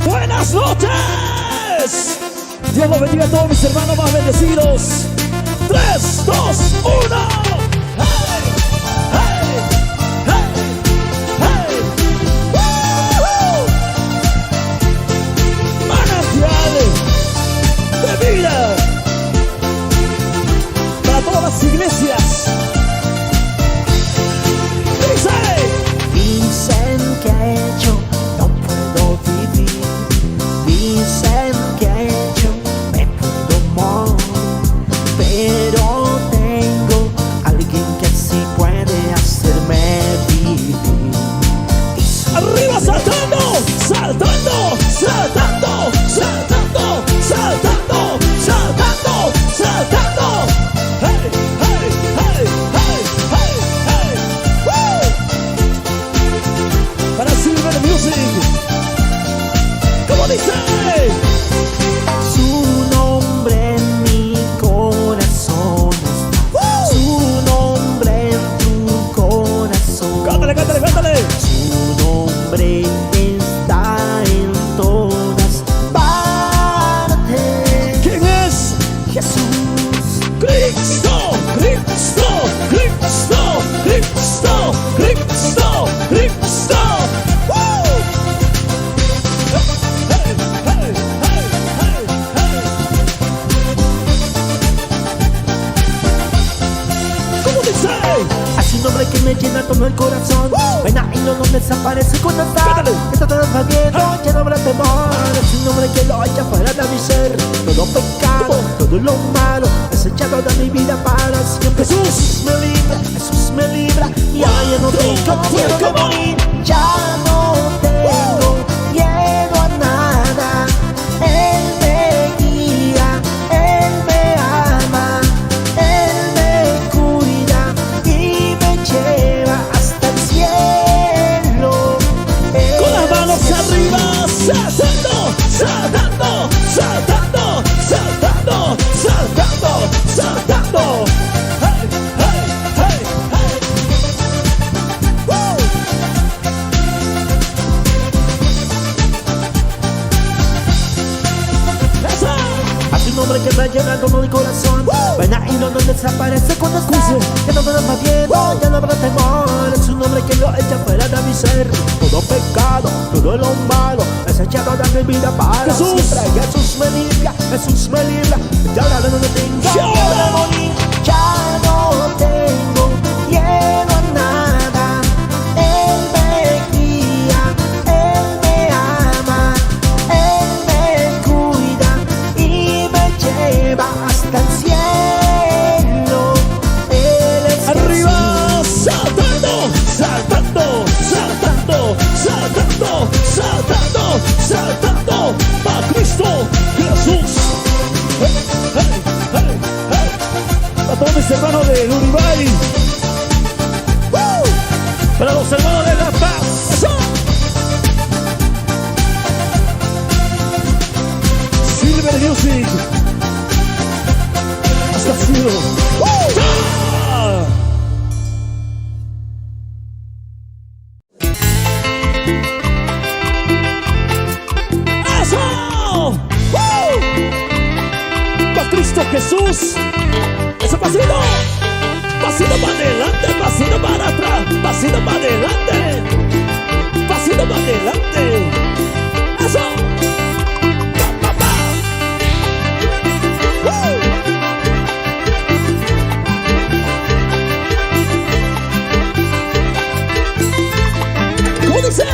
Buenas noches. Dios los bendiga a todos mis hermanos más bendecidos. 3, 2, 1. ¡Hey! ¡Hey! ¡Hey! ¡Hey! ¡Woo! Manantial de vida para todas las iglesias. Dicen que yo no puedo vivir, dicen que yo me puedo morir, pero tengo alguien que sí puede hacerme vivir. Arriba saltando, saltando, saltando, saltando, saltando, saltando, saltando. Hey, hey, hey, hey, hey, hey. Woo! Para Silver Music, ¿cómo dice? Su nombre en mi corazón está, su nombre en tu corazón. Cántale, cántale, cántale. Su nombre está en todas partes. ¿Quién es? Jesús. Cristo, Cristo, Cristo, Cristo, Cristo, Cristo. ¡Woo! Hey, hey, hey, hey, hey. ¿Cómo dice? Hay un nombre que me llena todo el corazón. Pena y no desaparece cuando está. Cántale. Está todo vaguero, ya no habrá temor. Es un nombre que lo echa fuera de mi ser. Todo pecado, todo lo malo es echado de mi vida para siempre. Jesús me libra y ahora ya no tengo miedo de morir. Ya no tengo miedo a nada. Él me guía, Él me ama, Él me cuida y me lleva hasta el cielo. con las manos arriba, saltando, saltando, saltando, saltando, saltando, saltando. Hey, hey, hey, hey. Woo! Eso. Hay un nombre que me llena todo el corazón. Pena y no desaparece cuando está. Ya no me da miedo, ya no habrá temor. Es un nombre que lo echa fuera de mi ser. Todo pecado, todo lo malo es echado de mi vida para Jesús. siempre. Jesús me libra, Jesús me libra. Ya ahora no tengo miedo de morir. Ya no tengo miedo a nada. Él me guía, Él me ama, Él me cuida y me lleva hasta el cielo. Él es Arriba, saltando, saltando, saltando, saltando, saltando, saltando, para Cristo Jesús. Hey, hey, hey, hey. Para todos mis hermanos de Uruguay, para los hermanos de La Paz. ¡Eso! Silver Music, hasta el cielo. ¡Ya! ¡Eso! ¡Woo! ¡Para Cristo Jesús! ¡Ese pasito! Pasito para adelante, pasito para atrás, pasito para adelante, pasito para adelante. ¡Eso! ¡Pa, pa, pa! ¡Woo! ¿Cómo dice?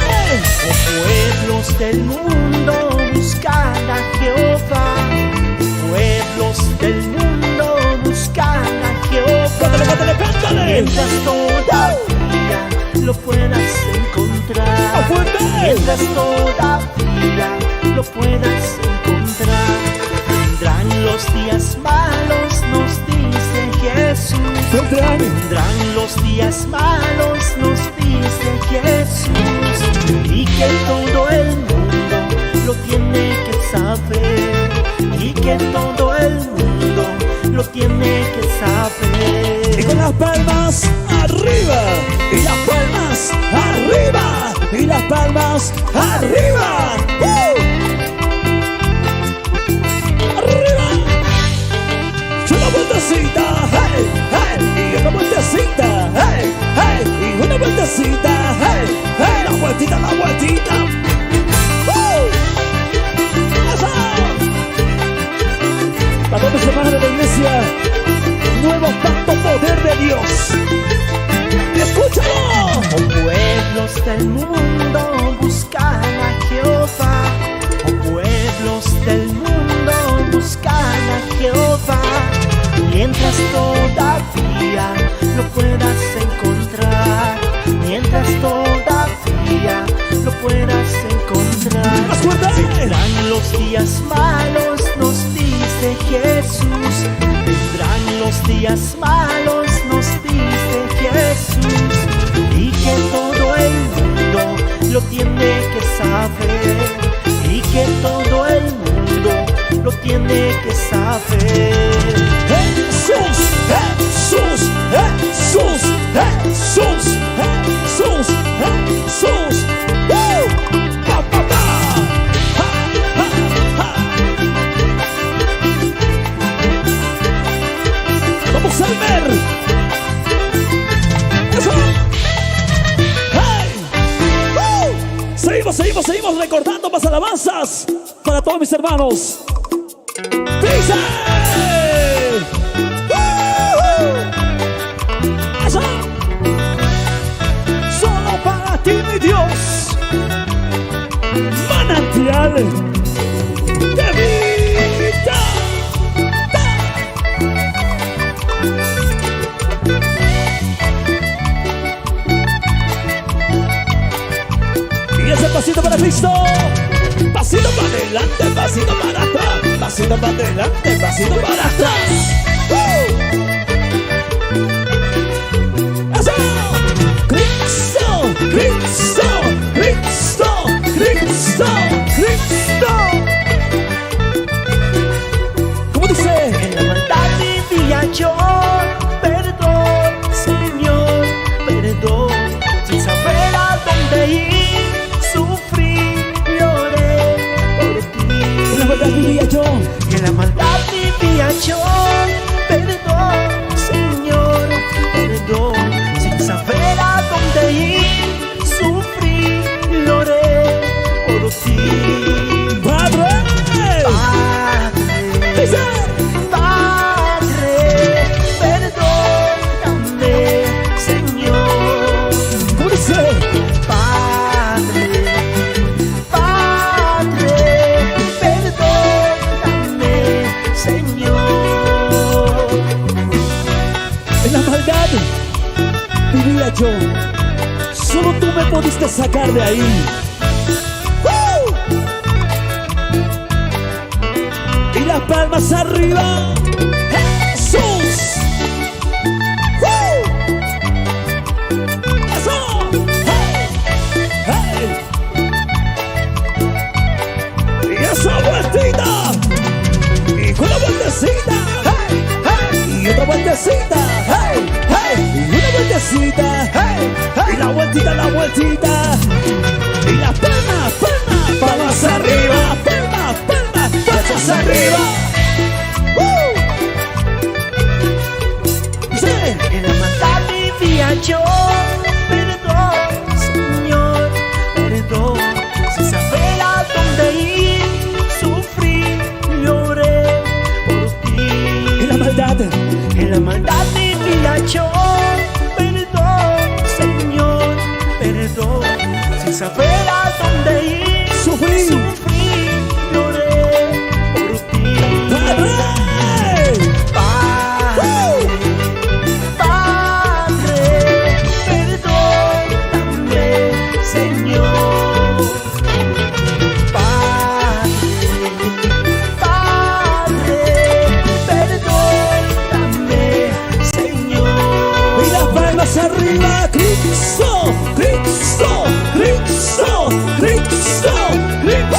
pueblos del mundo buscan a Jehová. Pueblos del mundo buscan a Jehová. ¡Cántale, cántale, cántale! Mientras todavía lo puedas encontrar. ¡Fuerte! Mientras todavía lo puedas encontrar. Vendrán los días malos, nos dice Jesús. Vendrán los días malos, nos dice Jesús. Y que todo el mundo lo tiene que saber. Y que todo el mundo lo tiene que saber. Y con las palmas arriba, y las palmas arriba, y las palmas arriba. fuerte. Vendrán los días malos, nos dice Jesús. Vendrán los días malos, nos dice Jesús. Y que todo el mundo lo tiene que saber. Y que todo el mundo lo tiene que saber. Jesús, Jesús, Jesús, Jesús, Jesús, Jesús. Pa, pa, pa. Ha, ha, ha. Vamos a ver. Eso. Hey. Seguimos recordando más alabanzas para todos mis hermanos. ¡Dice! ¡Eso! Solo para ti, mi Dios, manantial de vida. Y ese pasito para Cristo. Pasito para adelante, pasito para atrás. Pasito para adelante, pasito para atrás. ¡Eso! ¡Cristo! ¡Cristo! ¡Cristo! ¡Cristo! ¡Cristo! ¿Cómo dice? En la maldad vivía yo, perdón, Señor, perdón. Sin saber a dónde ir, sufrí, lloré por ti. En la maldad vivía yo. En la maldad vivía yo, perdón, Señor, perdón. Sin saber a dónde ir, sufrí, lloré por ti. ¡Padre! Padre, ¡Dice! Padre, perdóname, Señor. ¿Cómo dice? Padre, Padre, perdóname, Señor. En la maldad vivía yo. Solo tú me pudiste sacar de ahí. Y las palmas arriba. ¡Jesús! ¡Eso! ¡Hey! ¡Hey! Y esa vueltita. Y con la vueltecita. ¡Hey! ¡Hey! Y otra vueltecita. ¡Hey! ¡Hey! Y una vueltecita. ¡Hey! ¡Hey! Y la vueltita. Y las palmas, palmas arriba. Palmas arriba. Sí. En la maldad vivía yo, perdón, Señor, perdón. Sin saber a dónde ir, sufrí, lloré por ti. En la maldad vivía yo, perdón, Señor, perdón. Sin saber a dónde ir, sufrí, lloré por ti. Padre, perdóname, Señor. Padre, perdóname, Señor. Y las palmas arriba. Cristo, Cristo, Cristo, Cristo, Cristo.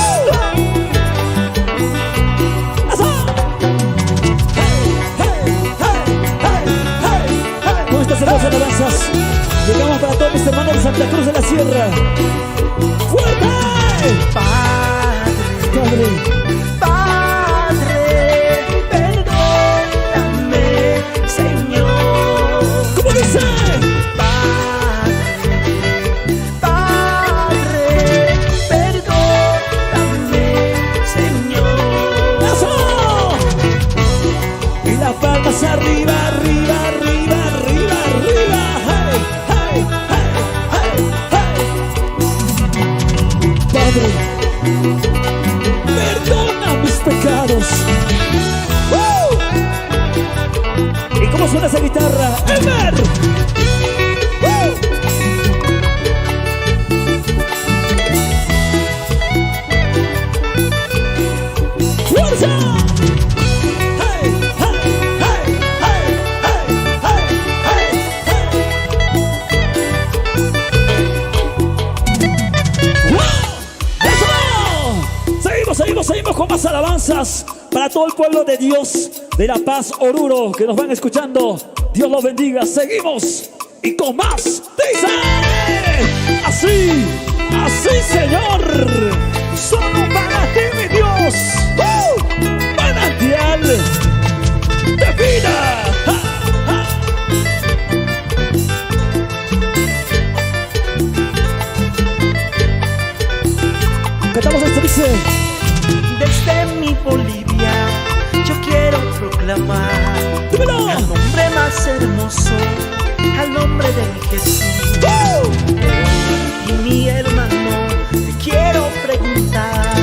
Con estas hermosas alabanzas llegamos para todos mis hermanos de Santa Cruz de la Sierra. ¡Fuerte! Padre, perdóname, Señor. ¿cómo dice? Padre, perdóname, Señor. ¡Eso! Y las palmas arriba, arriba, arriba, arriba, arriba. ¡Hey, hey, hey, hey, hey! Padre, perdón. Seguimos con más alabanzas para todo el pueblo de Dios de La Paz, Oruro, que nos van escuchando. Dios los bendiga. Seguimos y con más. Dice así, Señor. Solo para ti, mi Dios. Manantial de vida. Cantamos esto, dice. Desde mi Bolivia yo quiero proclamar ¡Dímelo! al nombre más hermoso, al nombre de mi Jesús. Y mi hermano, te quiero preguntar,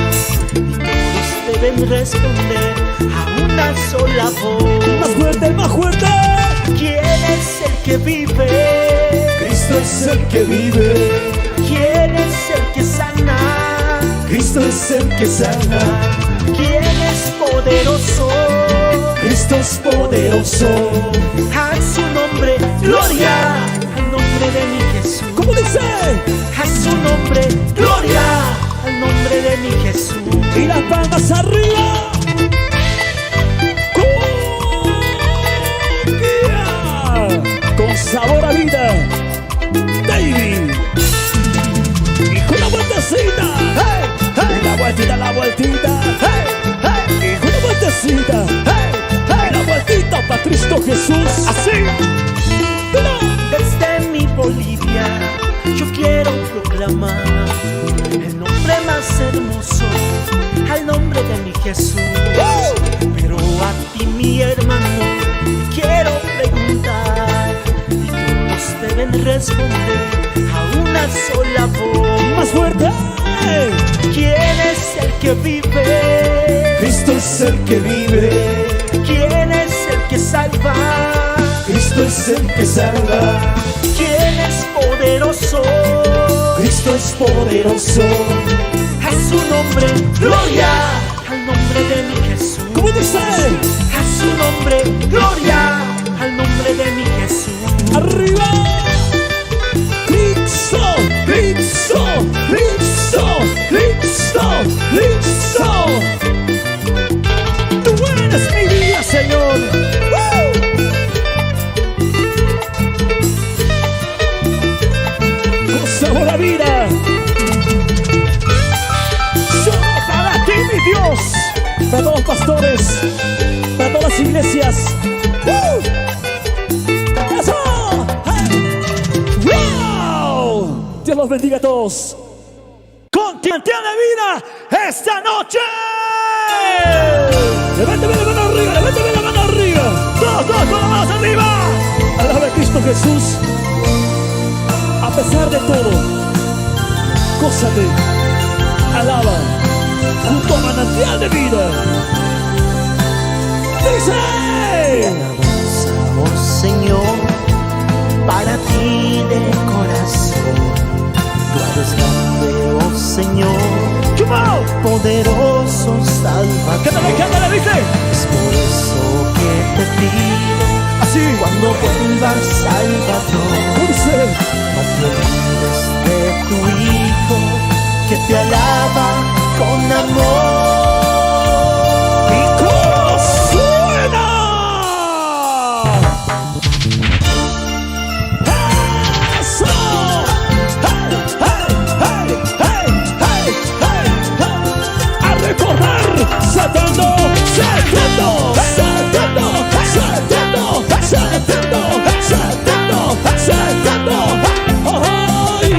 y todos deben responder a una sola voz. Más fuerte, más fuerte. ¿Quién es el que vive? Cristo es el que vive. ¿Quién es el que sana? Cristo es el que sana. ¿Quién es poderoso? Cristo es poderoso. A su nombre, gloria, al nombre de mi Jesús. ¿Cómo dice? A su nombre, gloria, al nombre de mi Jesús. Y las palmas arriba. ¡Cumbia! Con sabor a vida, David. Y con la vueltecita. ¡Hey! ¡Hey! La vueltita. ¡Hey! ¡Hey! Y con la vueltecita. ¡Hey! ¡Hey! La vueltita para Cristo Jesús. Así. Desde mi Bolivia yo quiero proclamar el nombre más hermoso, al nombre de mi Jesús. Pero a ti, mi hermano, te quiero preguntar, y todos deben responder a una sola voz. Más fuerte. ¿Quién es el que vive? Cristo es el que vive. ¿Quién es el que salva? Cristo es el que salva. ¿Quién es poderoso? Cristo es poderoso. A su nombre, gloria, al nombre de mi Jesús. ¿Cómo dice? A su nombre, gloria, al nombre de mi Jesús. ¡Arriba! Cristo, Cristo, Cristo, Cristo, Cristo. Tú eres mi vida, Señor. Con sabor a vida. Solo para ti, mi Dios. Para todos los pastores, para todas las iglesias. ¡Eso! ¡Hey! ¡Wow! Dios los bendiga a todos. Manantial de vida esta noche. Levántame la mano arriba, levántame la mano arriba. Todos con las manos arriba. Alaba a Cristo Jesús. A pesar de todo, gózate, alaba junto a Manantial de vida. Dice: Alabamos, Señor, para ti de corazón. Tú eres grande, oh Señor, poderoso Salvador. Cántale, dice. Es por eso que te pido, así, cuando vuelvas, Salvador, dice: no te olvides de tu Hijo, que te alaba con amor. ¿Y cómo suena? ¡Eso! A recordar, saltando, saltando, saltando, saltando, saltando, saltando, saltando. ¡Ay!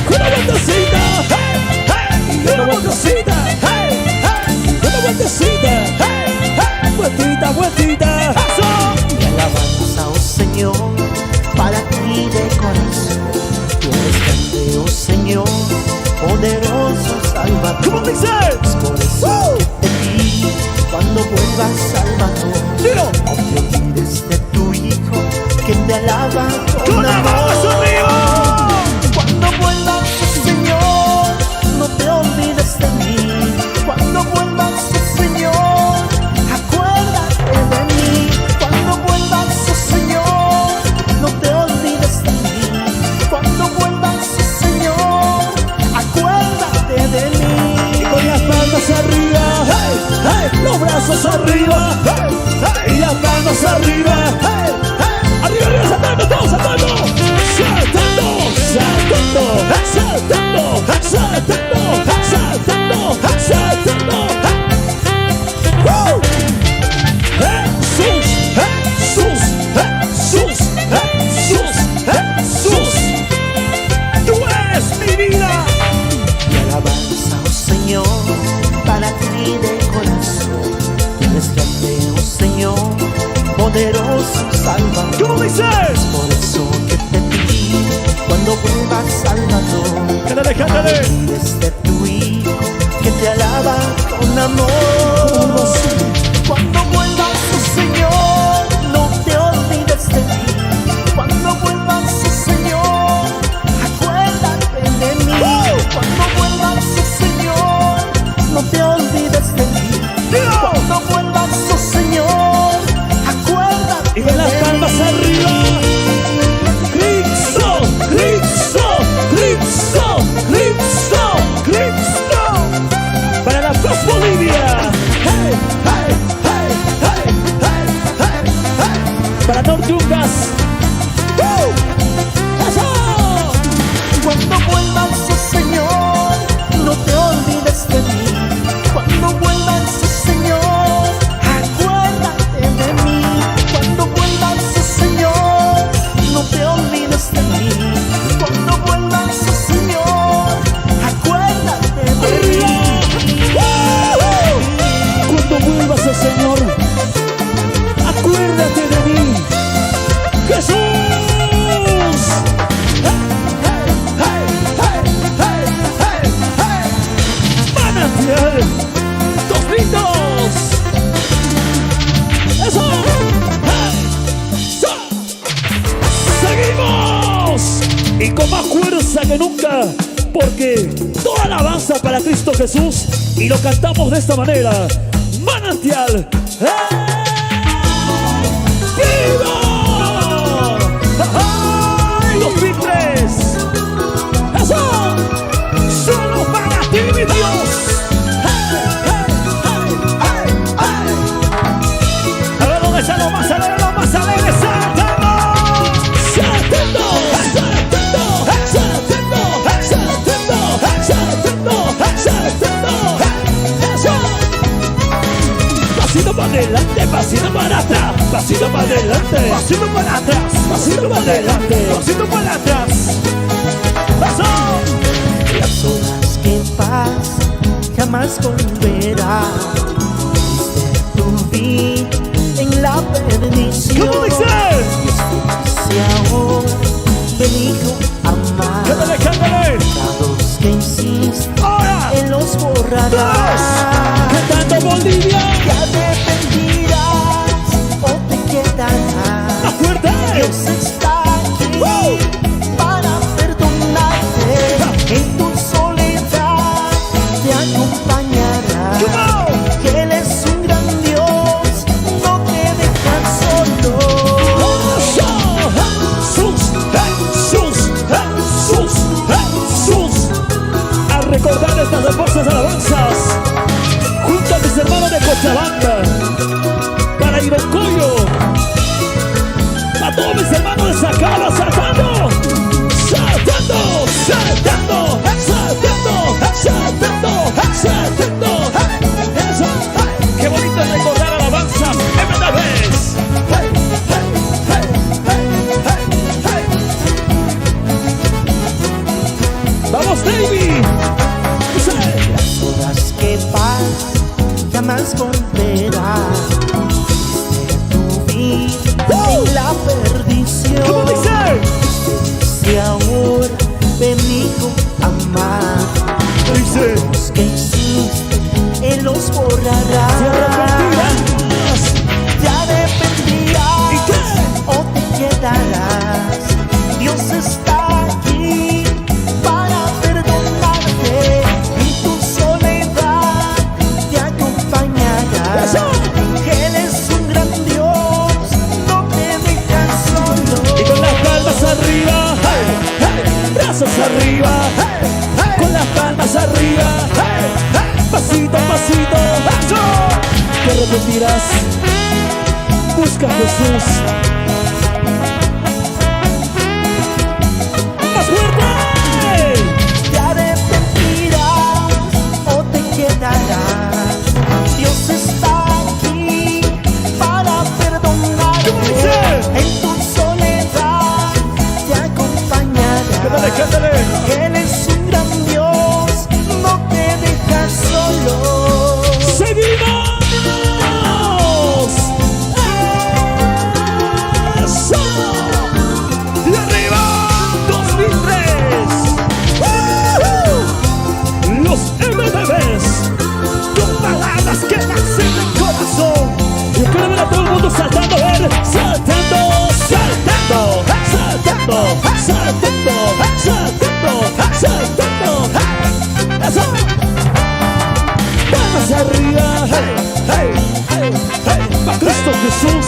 Con la vueltecita, con la vueltecita, con la vueltecita, vueltita, vueltita. Mi alabanza, oh Señor, para ti de corazón. Tú eres grande, oh Señor, poderoso Salvador. ¿Cómo dice? Es por eso que te pido, cuando vuelvas, Salvador, Dilo. no te olvides de tu Hijo, que te alaba ¡Con la mano arriba! Cuando vuelvas, oh Señor, no te olvides de mí, brazos arriba, y las manos arriba, arriba, arriba, saltando, todos saltando, saltando, saltando, saltando, saltando, saltando, saltando. Jesús, Jesús, Jesús, Jesús, Jesús, tú eres mi vida. Mi alabanza, oh Señor, para ti de corazón. Tú eres grande, oh Señor, poderoso Salvador. ¿Cómo dices? Por eso que te pedí, cuando vuelvas Salvador, Cántale, cántale. olvides de tu Hijo, que te alaba con amor. Cuando vuelvas, oh Señor, no te olvides de mí. Cuando vuelvas, oh Señor, acuérdate de mí. Cuando vuelvas, oh Señor, no te olvides de mí. Cuando vuelvas, oh Señor, acuérdate Y con las palmas arriba. Cristo, Cristo, Cristo, Cristo, Cristo. Para la paz Bolivia. Hey, hey, hey, hey, hey, hey, hey. Para Nortungas. ¡Eso! Cuando vuelvas, oh Señor, no te olvides de mí. Cuando vuelvas, oh Señor, acuérdate de mí. Cuando vuelvas, oh Señor, no te olvides de mí. Cuando vuelvas, oh Señor, acuérdate de mí. Cuando vuelvas, oh Señor, acuérdate de mí. Jesús. Manantial, dos lindos. Eso. Seguimos y con más fuerza que nunca, porque toda alabanza para Cristo Jesús y lo cantamos de esta manera. Manantial. ¡Viva! ¡Ay, los filtres! ¡Eso! ¡Solo para ti, mi Dios! A ver dónde está lo más alegre, ¡saltando! ¡Saltando! ¡Saltando! ¡Saltando! ¡Saltando! ¡Saltando! ¡Saltando! ¡Eso! Pasito para adelante, pasito para atrás, pasito para adelante, pasito para atrás, pasito para adelante, pasito para atrás. ¡Eso! Las horas que pasan jamás volverán. Viste tu vida en la perdición. ¿Cómo dice? Y ahora venido a amar. ¡Cántale, cántale! Pecados que hiciste, ¡Ahora! Él los borrará. ¡Cantando Bolivia! Te arrepentirás o te quedarás. ¡Más fuerte! Dios está aquí para perdonarte. En tu soledad te acompañará. Él es un gran Dios, no te deja solo. Jesús, Jesús, Jesús, Jesús. Al recordar estas hermosas alabanzas, junto a mis hermanos de Cochabamba, para Irocoyo, a todos mis hermanos de Sacaba, saltando, saltando, saltando, saltando, saltando, saltando. Eso, qué bonito es recordar alabanzas MDVs. Vamos, David. Las horas que pasan jamás volverán. Viste tu vida en la perdición. ¿Cómo dice? Si ahora venido a amar. Dice. Los que hiciste, Él los borrará. Te arrepentirás. Te ¿Y qué? arrepentirás o te quedarás. Dios está aquí para perdonarte. En tu soledad te acompañará. ¡Eso! Él es un gran Dios, no te deja solo. Y con las palmas arriba, hey, hey, brazos arriba, hey, hey, con las palmas arriba, hey, hey, pasito a pasito, ¡eso! mentiras. Busca a Jesús. ¡Más fuerte! Te arrepentirás o te quedarás. Dios está aquí para perdonarte. En tu soledad te acompañará. Cántale, cántale. Él es un gran Dios, no te deja solo. ¡Seguimos! ¡Eso! ¡Y arriba! 2003. Los MDVs con palabras que nacen del corazón. Yo quiero ver a todo el mundo saltando, ver, saltando, saltando, saltando, saltando, saltando, saltando. ¡Eso! ¡Vamos arriba! ¡Hey, hey, hey, hey! ¡Pa' Cristo Jesús!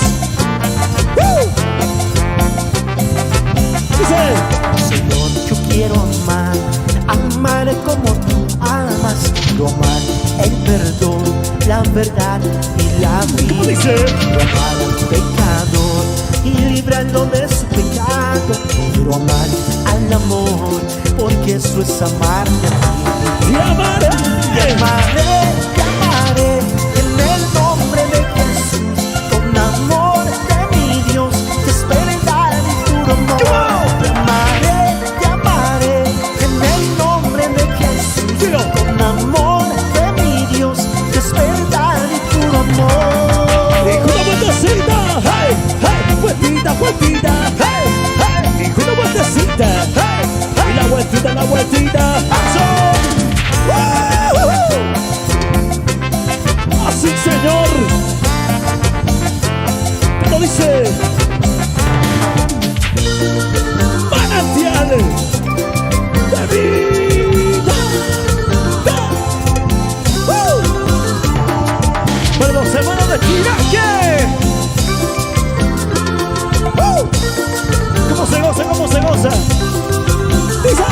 Dice: Señor, yo quiero amar como tú amas. Quiero amar el perdón, la verdad y la ¿cómo vida. dice? Quiero amar al pecador y librarlo de su pecado. Quiero amar al amor, porque eso es amarte a ti. Y amaré, Te amaré, te amaré en el nombre de Jesús. Con amor de mi Dios, te espero en dar mi puro amor. Te amaré en el nombre de Jesús. Dilo. Con amor de mi Dios, te espero en dar mi puro amor. y con una vueltecita, hey, hey, vueltita, vueltita, hey, hey, y con una vueltecita, hey, hey, y la vueltita, ¡eso! Así, Señor, como dice: manantial de vida. Para los hermanos de Tiraque. ¿Cómo se goza? ¿Cómo se goza? Dice: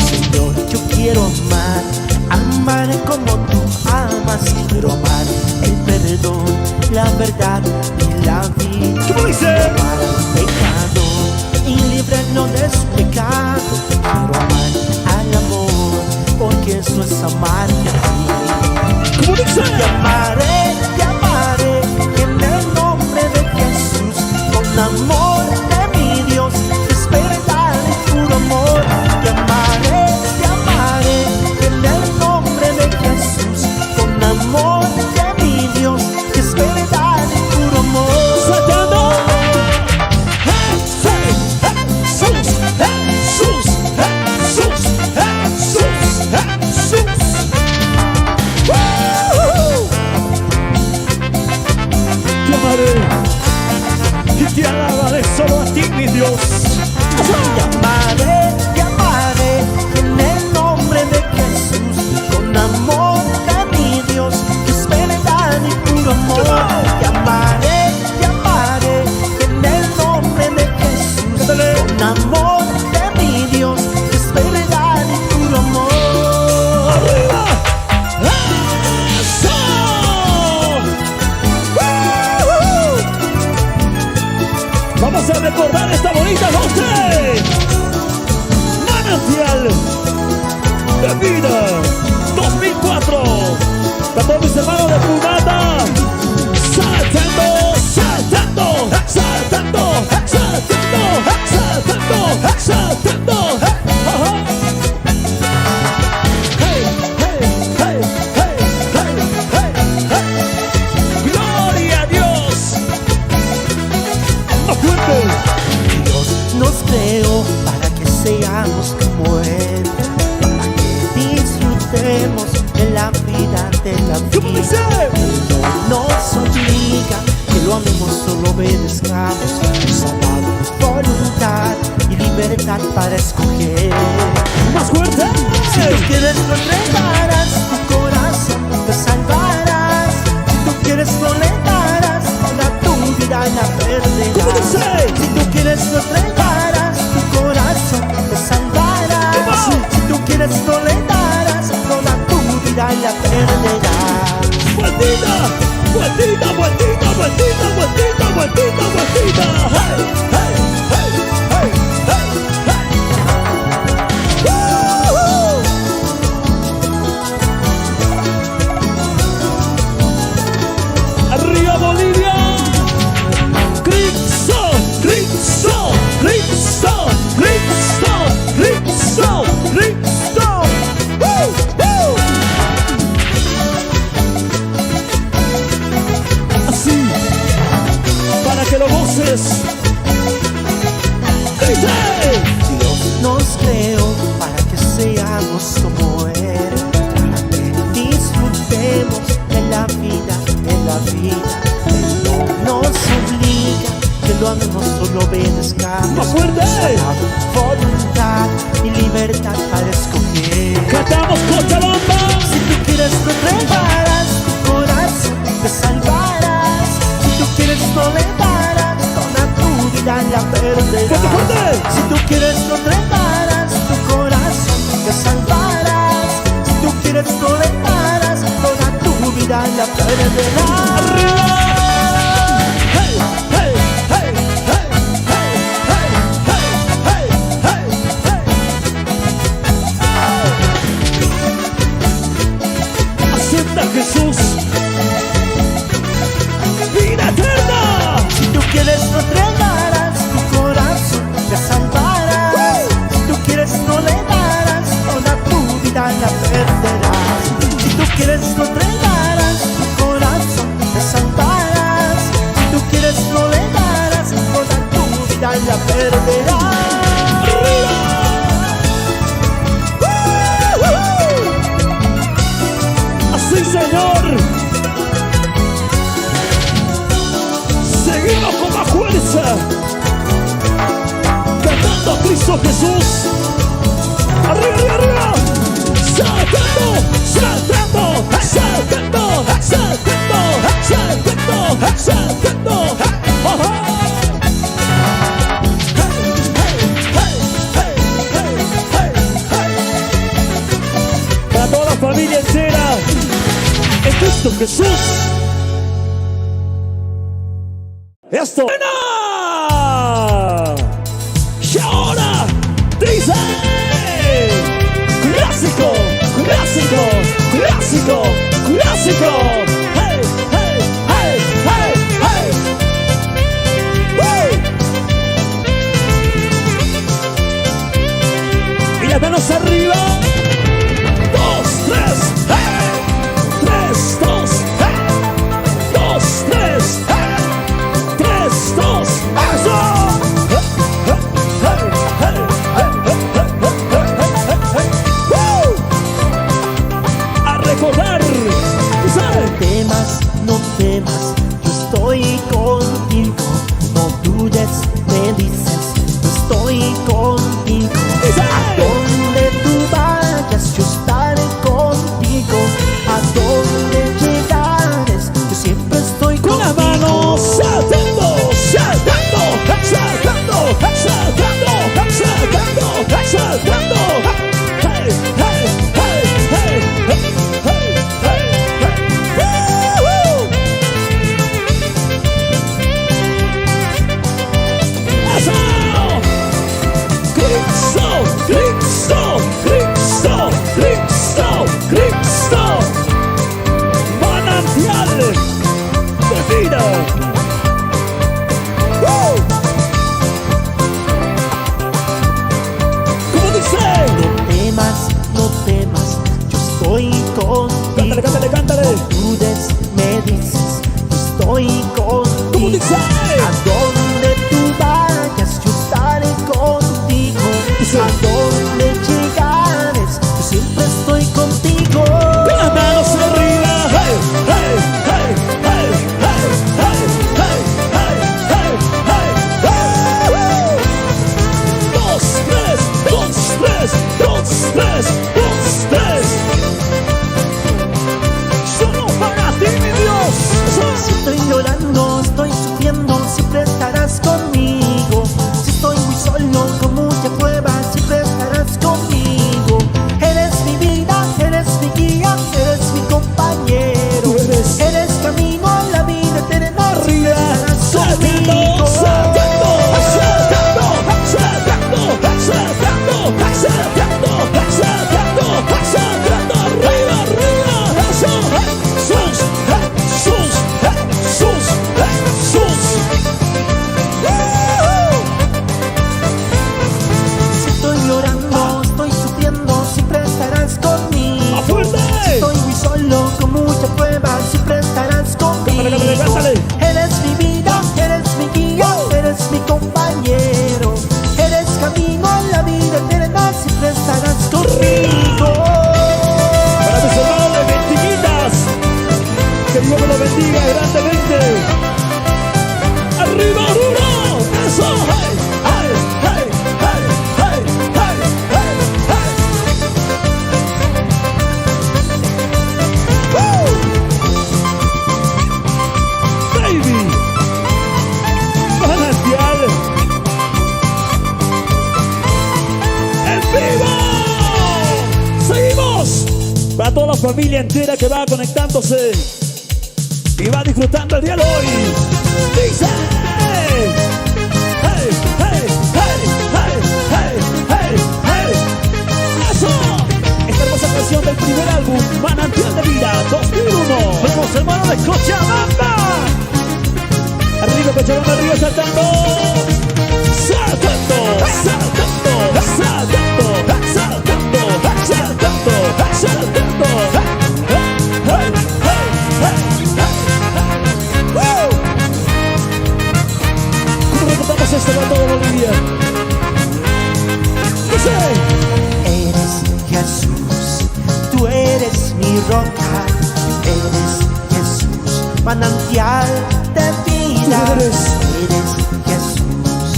Señor, yo quiero amar como tú amas. Quiero amar el perdón, la verdad y la vida. ¿cómo dice? Amar al pecador y librarnos de su pecado. Quiero amar al amor, porque eso es amarte a ti. ¿Cómo dice? Te amaré en el nombre de Jesús. Con amor de mi Dios, te espero en dar el puro amor. Te amaré en el nombre de Jesús. Con amor de mi Dios, te espero en dar el puro amor. Saltando. Jesús, Jesús, Jesús, Jesús, Jesús. Te amaré y te alabaré solo a ti, mi Dios. Te amaré en el nombre de Jesús. Con amor de mi Dios, te espero en dar mi puro amor. Te amaré en el nombre de Jesús. Con amor de mi Dios, te espero en dar mi puro amor. ¡Arriba! ¡Eso! Vamos a recordar esta bonita noche. Manantial de Vida 2004. Para todos mis hermanos de Punata. Saltando, saltando, saltando, saltando, saltando, saltando. Ajá. Hey, hey, hey, hey, hey, hey, hey. Gloria a Dios. Más fuerte. Dios nos creó para que seamos como Él, para que disfrutemos de la vida, de la ¿Cómo vida. dice? No nos obliga que lo amemos, solo obedezcamos. Nos ha dado voluntad y libertad para escoger. Más fuerte. Si tú quieres lo entregarás, tu corazón te salvarás. Si tú quieres lo le darás, toda tu vida la ¿Cómo perderás. dice? Si tú quieres lo entregarás, tu corazón te salvarás. ¿Cómo? Si tú quieres lo le darás, toda tu vida la perderás. ¡Maldita! Vueltita, vueltita, vueltita, vueltita, vueltita, vueltita. Hey, hey, hey, hey, hey, hey. Arriba Bolivia. Cristo, Cristo, Cristo, Cristo, Cristo, Cristo. Así, para que lo goces. ¡Grite! Dios nos creó para que seamos como Él, para que disfrutemos de la vida, de la vida. Él no nos obliga, que lo amemos, solo obedezcamos. ¡Más fuerte! Voluntad y libertad para escoger. Cantamos Cochabamba. Si tú quieres no preparas tu corazón, te salvarás. Si tú quieres no le darás, toda tu vida la perderás. ¡Fuerte, fuerte! Si tú quieres no preparas tu corazón, te salvarás. Si tú quieres no le darás, toda tu vida la perderás. ¡Arriba! ¡Hey, hey, hey, hey, hey, hey, hey, hey, hey, hey! Acepta a Jesús. ¡Vida eterna! Si tú quieres no entregarás tu corazón, te salvarás. Si tú quieres no le darás, toda tu vida la perderás. Si tú quieres no entregarás tu corazón, te salvarás. Si tú quieres no le darás, toda tu vida la perderás. Así, Señor. Seguimos con más fuerza, cantando a Cristo Jesús. Arriba, arriba, arriba. Saltando, saltando, saltando, saltando, saltando, saltando. Ajá. Para toda la familia entera, en Cristo Jesús. Esto. Y ahora dice: clásico, clásico, clásico, clásico. Hey, hey, hey, hey, hey. ¡Woo! Y las manos arriba. 2, 3, hey. 3, 2, hey. 2, 3, hey. 3, 2, ¡eso! A recordar. No temas, yo estoy contigo. No dudes, me dices, yo estoy contigo. A donde tú vayas, yo estaré contigo. A donde llegares, yo siempre estoy contigo. Con las manos saltando, saltando, saltando, saltando, saltando, saltando. Hey, hey, hey, hey, hey, hey, hey, hey. Woo! Eso. Cristo, Cristo, Cristo, Cristo, Cristo. Manantial de vida. ¿Cómo dice? No temas, yo estoy contigo. Cántale, cántale, cántale. No dudes, me dices, yo estoy contigo. ¿Cómo dice? A donde tú vayas, yo estaré contigo. Dice. A donde llegares, yo siempre estoy contigo. Con las manos arriba. Hey, hey, hey, hey, hey, hey, hey, hey, hey, hey, hey. 2, 3, 2, 3, 2, 3, 2, 3. Que Dios me lo bendiga grandemente. ¡Arriba, duro! ¡Eso! ¡Hey! ¡Hey! ¡Hey! ¡Hey! ¡Hey! ¡Hey! ¡Hey! ¡Hey! ¡Baby! ¡Manantial! ¡En vivo! ¡Seguimos! Para toda la familia entera que va conectándose y va disfrutando el día de hoy. Dice: hey, hey, hey, hey, hey, hey, hey. Eso. Esta hermosa canción del primer álbum, Manantial de Vida 2001. Vamos, hermano de Cochabamba. Arriba Cochabamba, arriba saltando. Saltando, saltando, saltando, saltando, saltando, saltando. Hey, hey, hey, hey. ¿Cómo recordamos esto para toda Bolivia? Dice: Eres Jesús, tú eres mi roca. Eres Jesús, manantial de vida. Eres Jesús,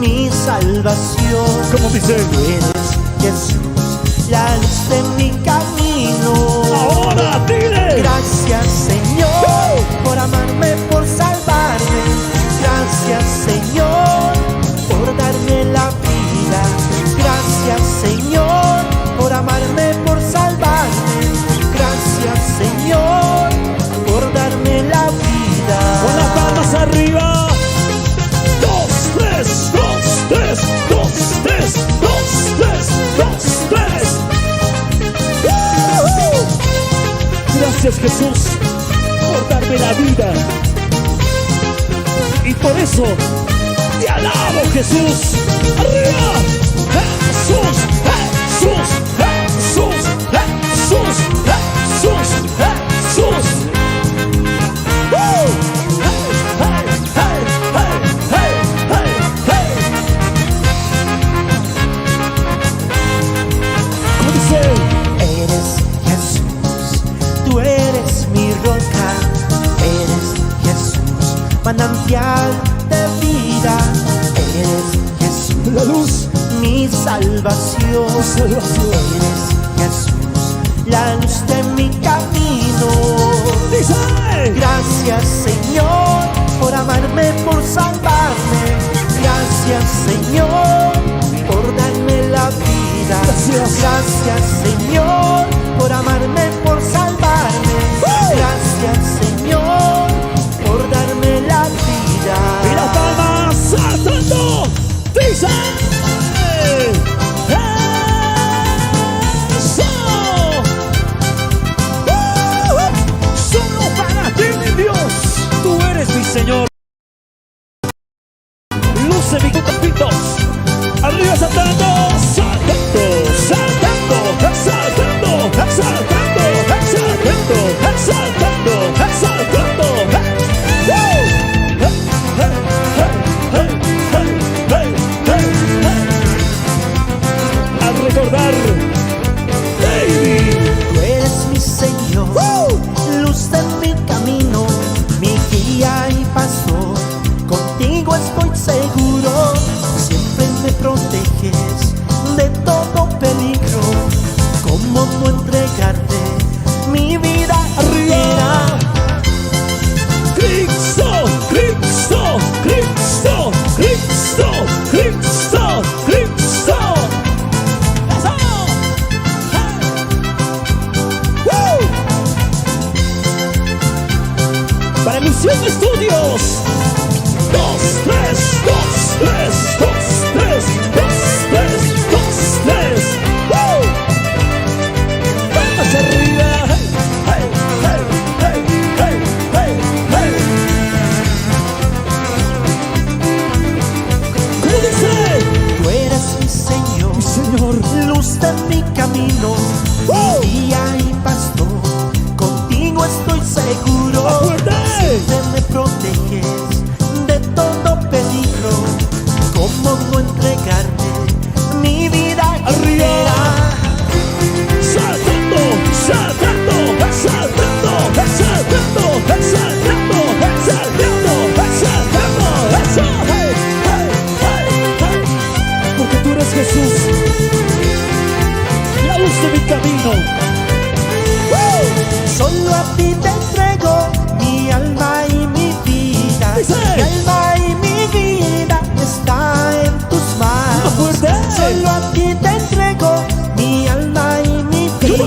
mi salvación. ¿Cómo dice? Tú eres Jesús, la luz de mi camino. Ahora dile: gracias, Señor, por amarme, por salvarme. Gracias, Señor, por darme la vida. Gracias, Señor, por amarme, por salvarme. Gracias, Señor, por darme la vida. Con las palmas arriba. 2, 3, 2, 3, 2, 3, 2, 3, 2, 3. Gracias, Jesús, por darme la vida. Y por eso te alabo, Jesús. ¡Arriba! ¡Jesús! ¡Jesús! ¡Jesús! ¡Jesús! ¡Jesús! ¡Jesús! ¡Hey! ¡Hey! ¡Hey! ¡Hey! ¡Hey! ¡Hey! ¿Cómo dice? Eres Jesús, tú eres mi roca. Eres Jesús, manantial de vida. Eres Jesús, La luz. mi salvación. Eres Jesús, la luz de mi camino. Dice: gracias, Señor, por amarme, por salvarme. Gracias, Señor, por darme la vida. Gracias, Señor, por amarme, por salvarme. Gracias, Señor, por darme la vida. Y las palmas saltando. Dice: eso. Solo para ti, mi Dios. Tú eres mi Señor. Luce mi contactitos. Arriba saltando, saltando, saltando, saltando, saltando, saltando, saltando, saltando. Al recordar, baby, Tú eres mi Señor, luz de mi camino, mi guía y pastor. Contigo estoy seguro, siempre me proteges de todo peligro. ¿Cómo no entregarte mi vida arriba. Cristo, Cristo, Cristo, Cristo, Cristo, Cristo. Eso. Para Misión Estudios. 2, 3, 2, 3, 2, 3, 2, 3, 2, 3. Vamos arriba. Hey, hey, hey, hey, hey, hey, hey. ¿Cómo dice? Tú eres mi Señor, luz de mi camino, mi guía y pastor. Contigo estoy seguro, siempre me proteges de todo peligro. ¿Cómo no entregarte mi vida arriba? Saltando, saltando, saltando, saltando, te entrego mi alma y mi vida. Dice. Mi alma y mi vida está en tus manos. Solo a ti te entrego mi alma y mi vida.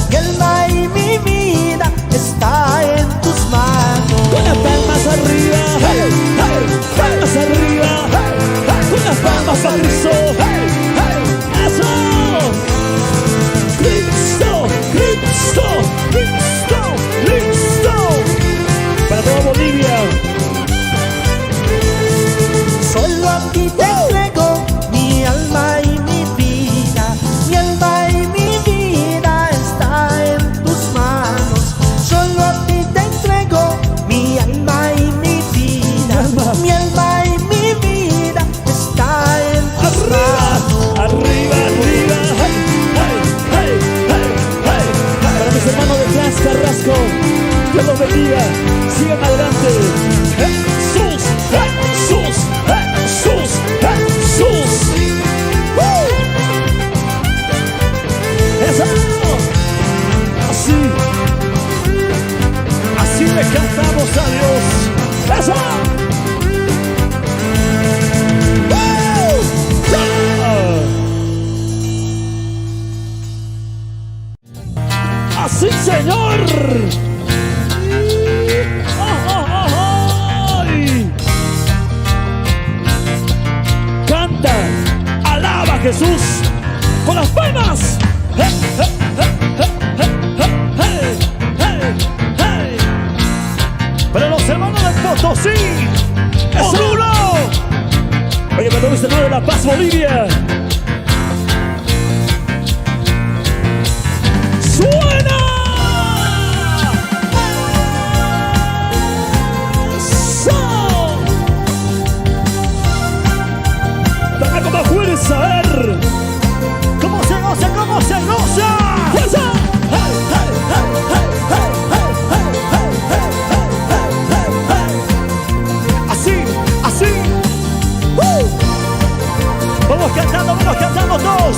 Mi alma y mi vida está en tus manos. Con las palmas arriba, hey, hey, palmas arriba, hey, hey, con las palmas a Cristo, hey, hey, eso. Cristo, Cristo, Cristo, Cristo. Para toda Bolivia. Solo a ti te entrego mi alma y mi vida. Mi alma y mi vida está en tus manos. Solo a ti te entrego mi alma y mi vida. Mi alma y mi vida está en tus manos. Arriba, arriba, hey, hey, hey, hey, hey. Para mis hermanos de Clas Carrasco, Dios los bendiga, sigan adelante. Jesús, Jesús, Jesús, Jesús. Eso. Así le cantamos a Dios. Eso. Así, Señor. Ay. Canta, alaba a Jesús con las palmas. Hey, hey, hey, hey, hey, hey, hey, hey. Para los hermanos del Potosí, ¡Oruro! Oye, para todos los hermanos de La Paz, Bolivia. ¡Suena! ¡Eso! Dame con más fuerza, a ver. ¿Cómo se goza? ¿Cómo se goza? ¡Fuerza! ¡Hey, hey, hey, hey, hey, hey, hey, hey, hey, hey, hey! Así, así. Vamos cantando todos.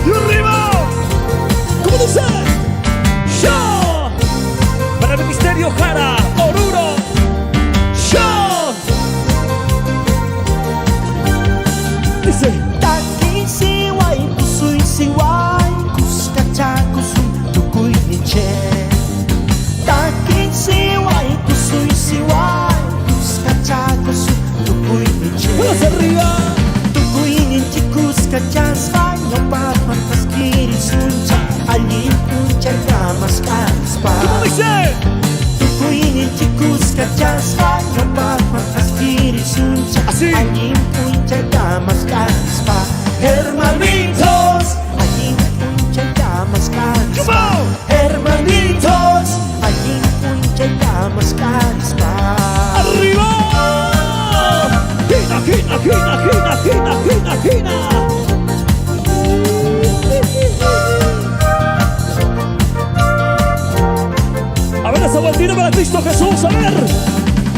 Y arriba. ¿Cómo dice? Yo. Para el Ministerio Jara, Oruro. Yo. Dice. Taki siwai kusui siwai kuskacha kusum tukui niche. Taki siwai kusui siwai kuskacha kusum tukui niche. ¡Vamos arriba! Tukui niche kuskachas baño papas kiri suncha allí puncha llamas carispa. ¿Cómo dice? Tukui niche kuskachas baño papas kiri suncha Así. allí puncha llamas carispa. Hermanitos, allí puncha llamas carispa. Hermanitos, allí puncha llamas carispa. ¡Arriba! ¡Gina, gina, gina, gina, gina, gina, gina! A ver esa vueltita para Cristo Jesús, a ver.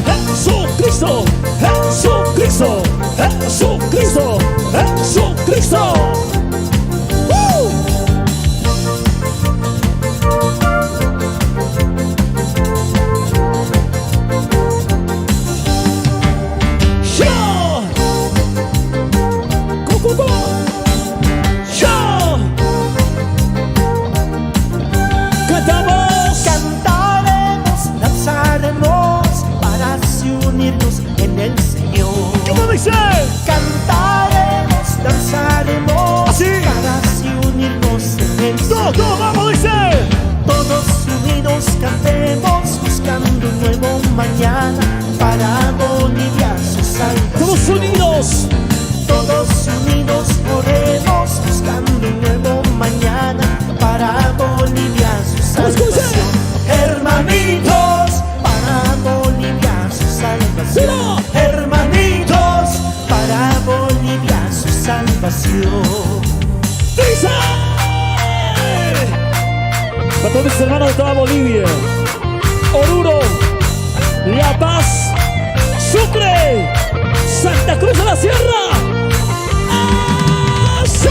Jesucristo, Jesucristo, Jesucristo, Jesucristo. Cantaremos, danzaremos así. Para así unirnos en el Señor. Todos vamos, dice. Todos unidos cantemos buscando un nuevo mañana para Bolivia su salvación. Todos unidos. Todos unidos oremos buscando un nuevo mañana para Bolivia su salvación. Hermanitos, para Bolivia su salvación. Hermanitos, para Bolivia su salvación. ¡Dice! Para todos mis hermanos de toda Bolivia, Oruro, La Paz, Sucre, Santa Cruz de la Sierra. ¡Eso!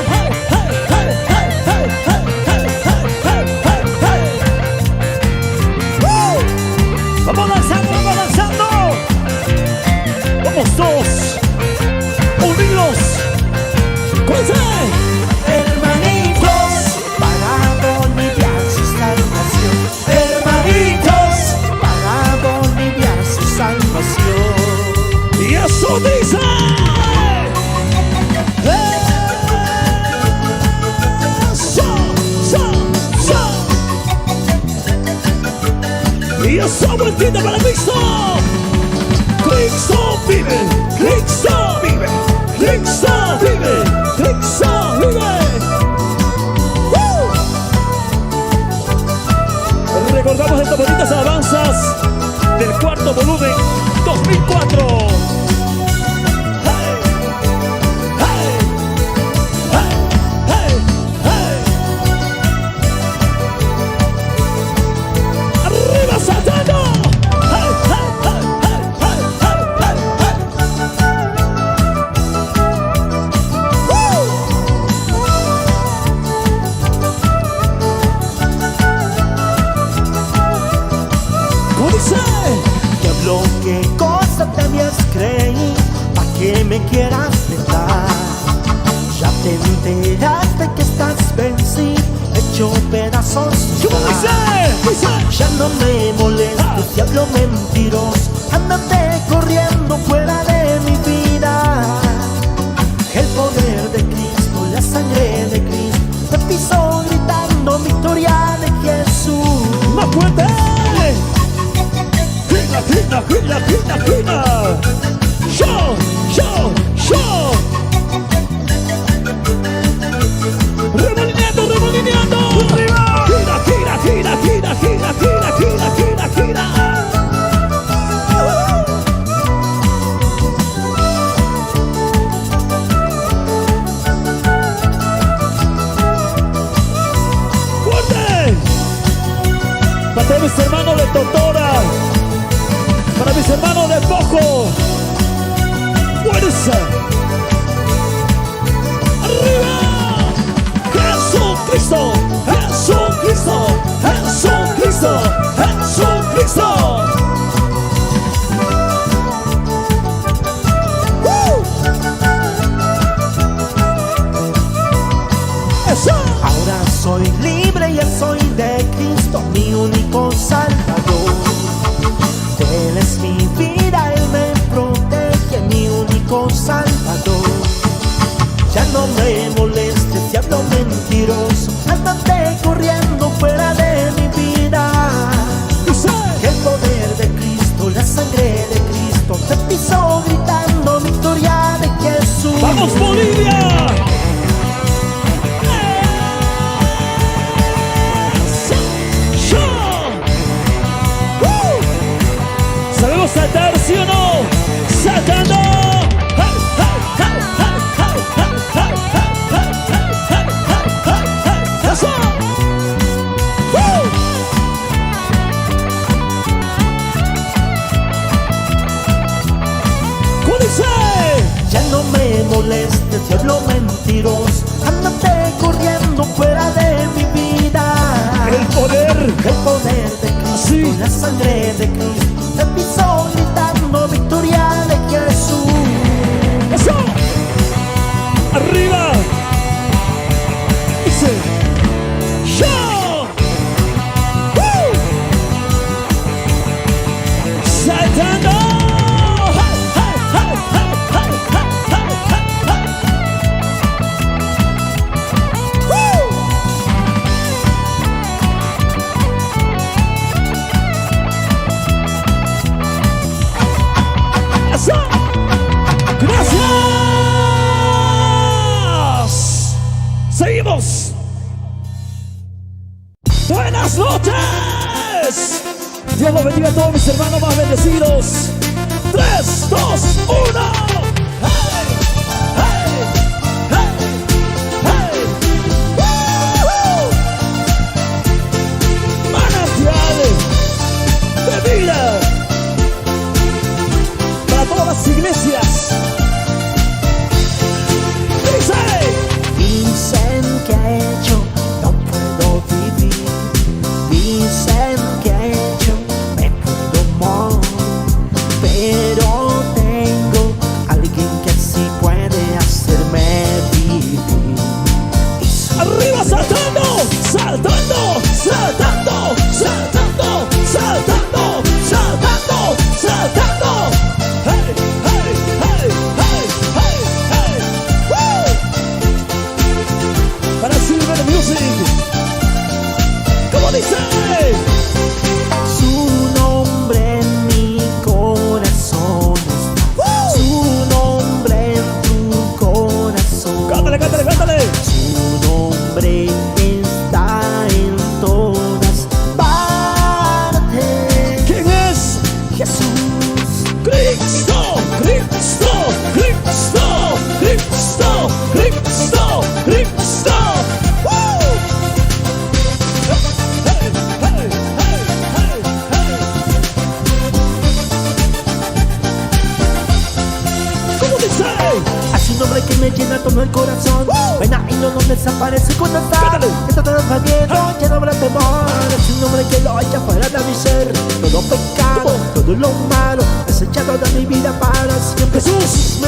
¡Hey, hey, hey, hey, hey, hey, hey, hey, hey, hey, hey! Y esa vueltita para Cristo. Cristo vive, Cristo vive, Cristo vive, Cristo vive. Recordamos estas bonitas alabanzas del cuarto volumen 2004. Hey, hey, hey, hey, hey. Arriba saltando. Hey, hey, hey, hey, hey, hey, hey, ¿cómo dice? Diablo, qué cosa te habías creído, pa' que me quieras tentar. Ya te enteraste que estás vencido, hecho pedazos. ¿Cómo dice? Ya no me molestes, diablo mentiroso, ándate corriendo fuera de mi vida. El poder de Cristo, la sangre de Cristo, te pisó gritando victoria de Jesús. ¡Más fuerte! Gina, gina, gina, gina. Yo, yo, yo. Remolineando, remolineando. Arriba. Gira, gira, gira, gira, gira, gira, gira, gira, gira. ¡Fuerte! Para todos mis hermanos de Totora, para mis hermanos de Pojo, fuerza. ¡Arriba! Jesucristo, Jesucristo, Jesucristo, Jesucristo. Eso. Ahora soy libre, ya soy de Cristo, mi único Salvador. Él es mi vida, Él me protege, mi único Salvador. Ya no me molestes, diablo mentiroso, ándate corriendo fuera de mi vida. El poder de Cristo, la sangre de Cristo, te pisó gritando victoria de Jesús. ¡Vamos, Bolivia! ¿Sabemos saltar, sí o no? ¡Saltando! ¡Eso! ¿Cómo dice? Ya no me molestes, diablo mentiroso, ándate corriendo fuera de mi vida. El poder de Cristo, sí, la sangre de Cristo, te pisó gritando victoria de Jesús. ¡Eso! ¡Arriba! Dice ¡yo! ¡Saltando! ¡Gracias! ¡Seguimos! ¡Buenas noches! Dios los bendiga a todos mis hermanos más bendecidos. 3, 2, 1. ¡Hey! ¡Hey! ¡Hey! ¡Hey! ¡Woo! Manantial de vida para todas las iglesias. Dicen que yo no puedo vivir, dicen que yo me puedo morir, pero tengo alguien que sí puede hacerme vivir. ¡Arriba saltando! ¡Saltando! ¡Saltando! ¡Saltando! ¡Saltando! ¡Saltando! ¡Saltando! ¡Hey! ¡Hey! ¡Hey! ¡Hey! ¡Hey! ¡Hey! ¡Woo! Para Silver Music, ¿cómo dice? Su nombre todo el corazón. Pena y no desaparece cuando está. Está todo va bien, ya no habrá temor. Es un nombre que lo echa fuera de mi ser. Todo pecado, todo lo malo es echado de mi vida para siempre. Jesús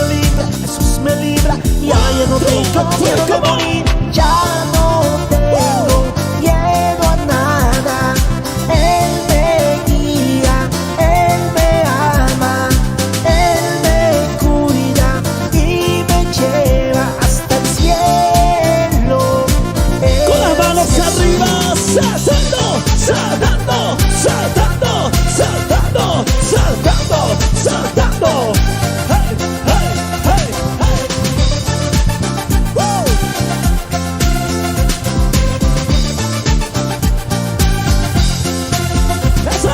me libra y ahora ya no tengo miedo de morir. Ya no tengo miedo a nada. Él me guía, Él me ama, Él me cuida y me lleva hasta el cielo. Con las manos arriba, saltando, saltando, saltando, saltando, saltando, saltando. Hey, hey, hey, hey. Woo. Eso.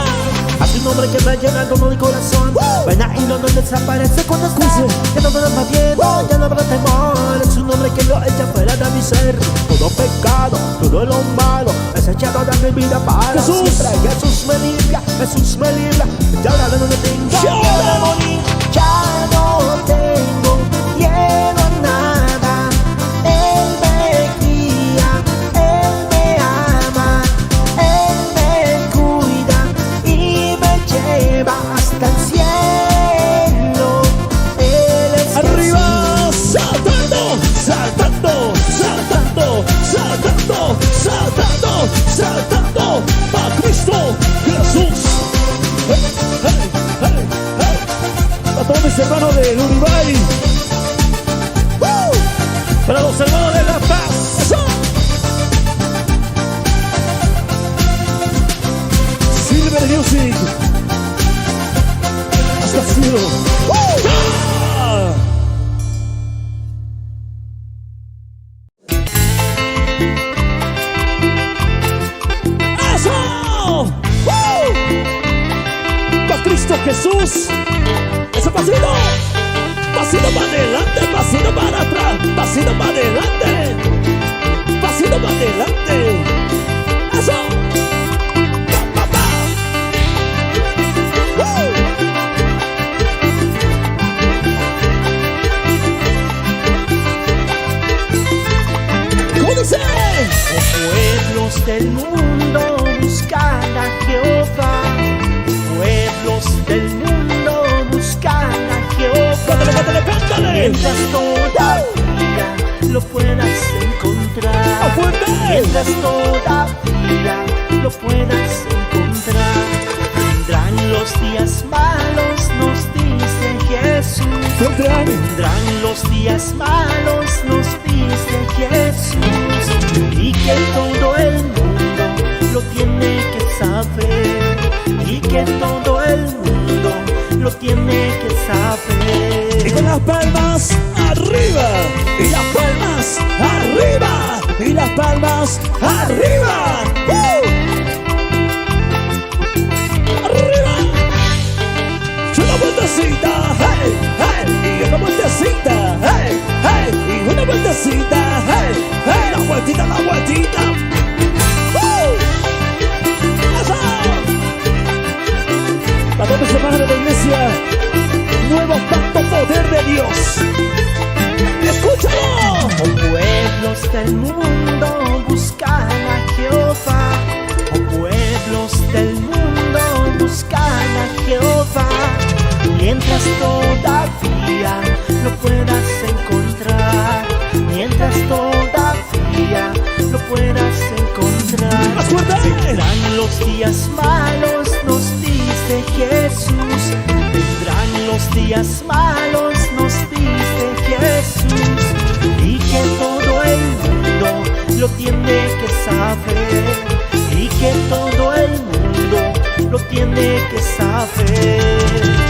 Hace un hombre que me llena todo el corazón. Pena y no desaparece cuando está. Ya no me va bien, ya no habrá temor. Es un hombre que lo echa fuera de mi ser. Todo pecado, todo lo malo es echado de mi vida para siempre. Jesús me libra. Y ahora no tengo miedo de morir. Ya no tengo miedo a nada. Él me guía, Él me ama, Él me cuida y me lleva hasta el cielo. Él es Arriba, saltando, saltando, saltando, saltando, saltando, saltando, para Cristo Jesús. Hey, hey, hey, hey. Para todos mis hermanos de Uribay, para los hermanos de La Paz. Eso. Silver Music hasta el cielo. ¡Ah! ¡Eso! ¡Para Cristo Jesús! ¡Ese pasito! Pasito para adelante, pasito para atrás, pasito para adelante, pasito para adelante. ¡Eso! ¡Pa, pa, pa! ¿Cómo dice? Pueblos del mundo buscan a Jehová. Pueblos del mundo buscan a Jehová. ¡Cántale, cántale, cántale! Mientras todavía lo puedas encontrar. ¡Fuerte! Mientras todavía lo puedas encontrar. Vendrán los días malos, nos dice Jesús. Vendrán los días malos, nos dice Jesús. Y que todo el mundo lo tiene que saber. Y que todo el mundo lo tiene que saber. Y con las palmas arriba, y las palmas arriba, y las palmas arriba. Arriba. Y una vueltecita, hey, hey, y una vueltecita, hey, hey, y una vueltecita, hey, hey, la vueltita, la vueltita. Eso. Para todos mis hermanos de la iglesia, nuevo pacto, poder de Dios. ¡Escúchalo! Oh pueblos del mundo buscan a Jehová. Oh pueblos del mundo buscan a Jehová. Mientras todavía lo puedas encontrar. Mientras todavía lo puedas encontrar. ¡Más fuerte! Vendrán los días malos, nos dice Jesús. Vendrán los días malos, nos dice Jesús. Y que todo el mundo lo tiene que saber. Y que todo el mundo lo tiene que saber.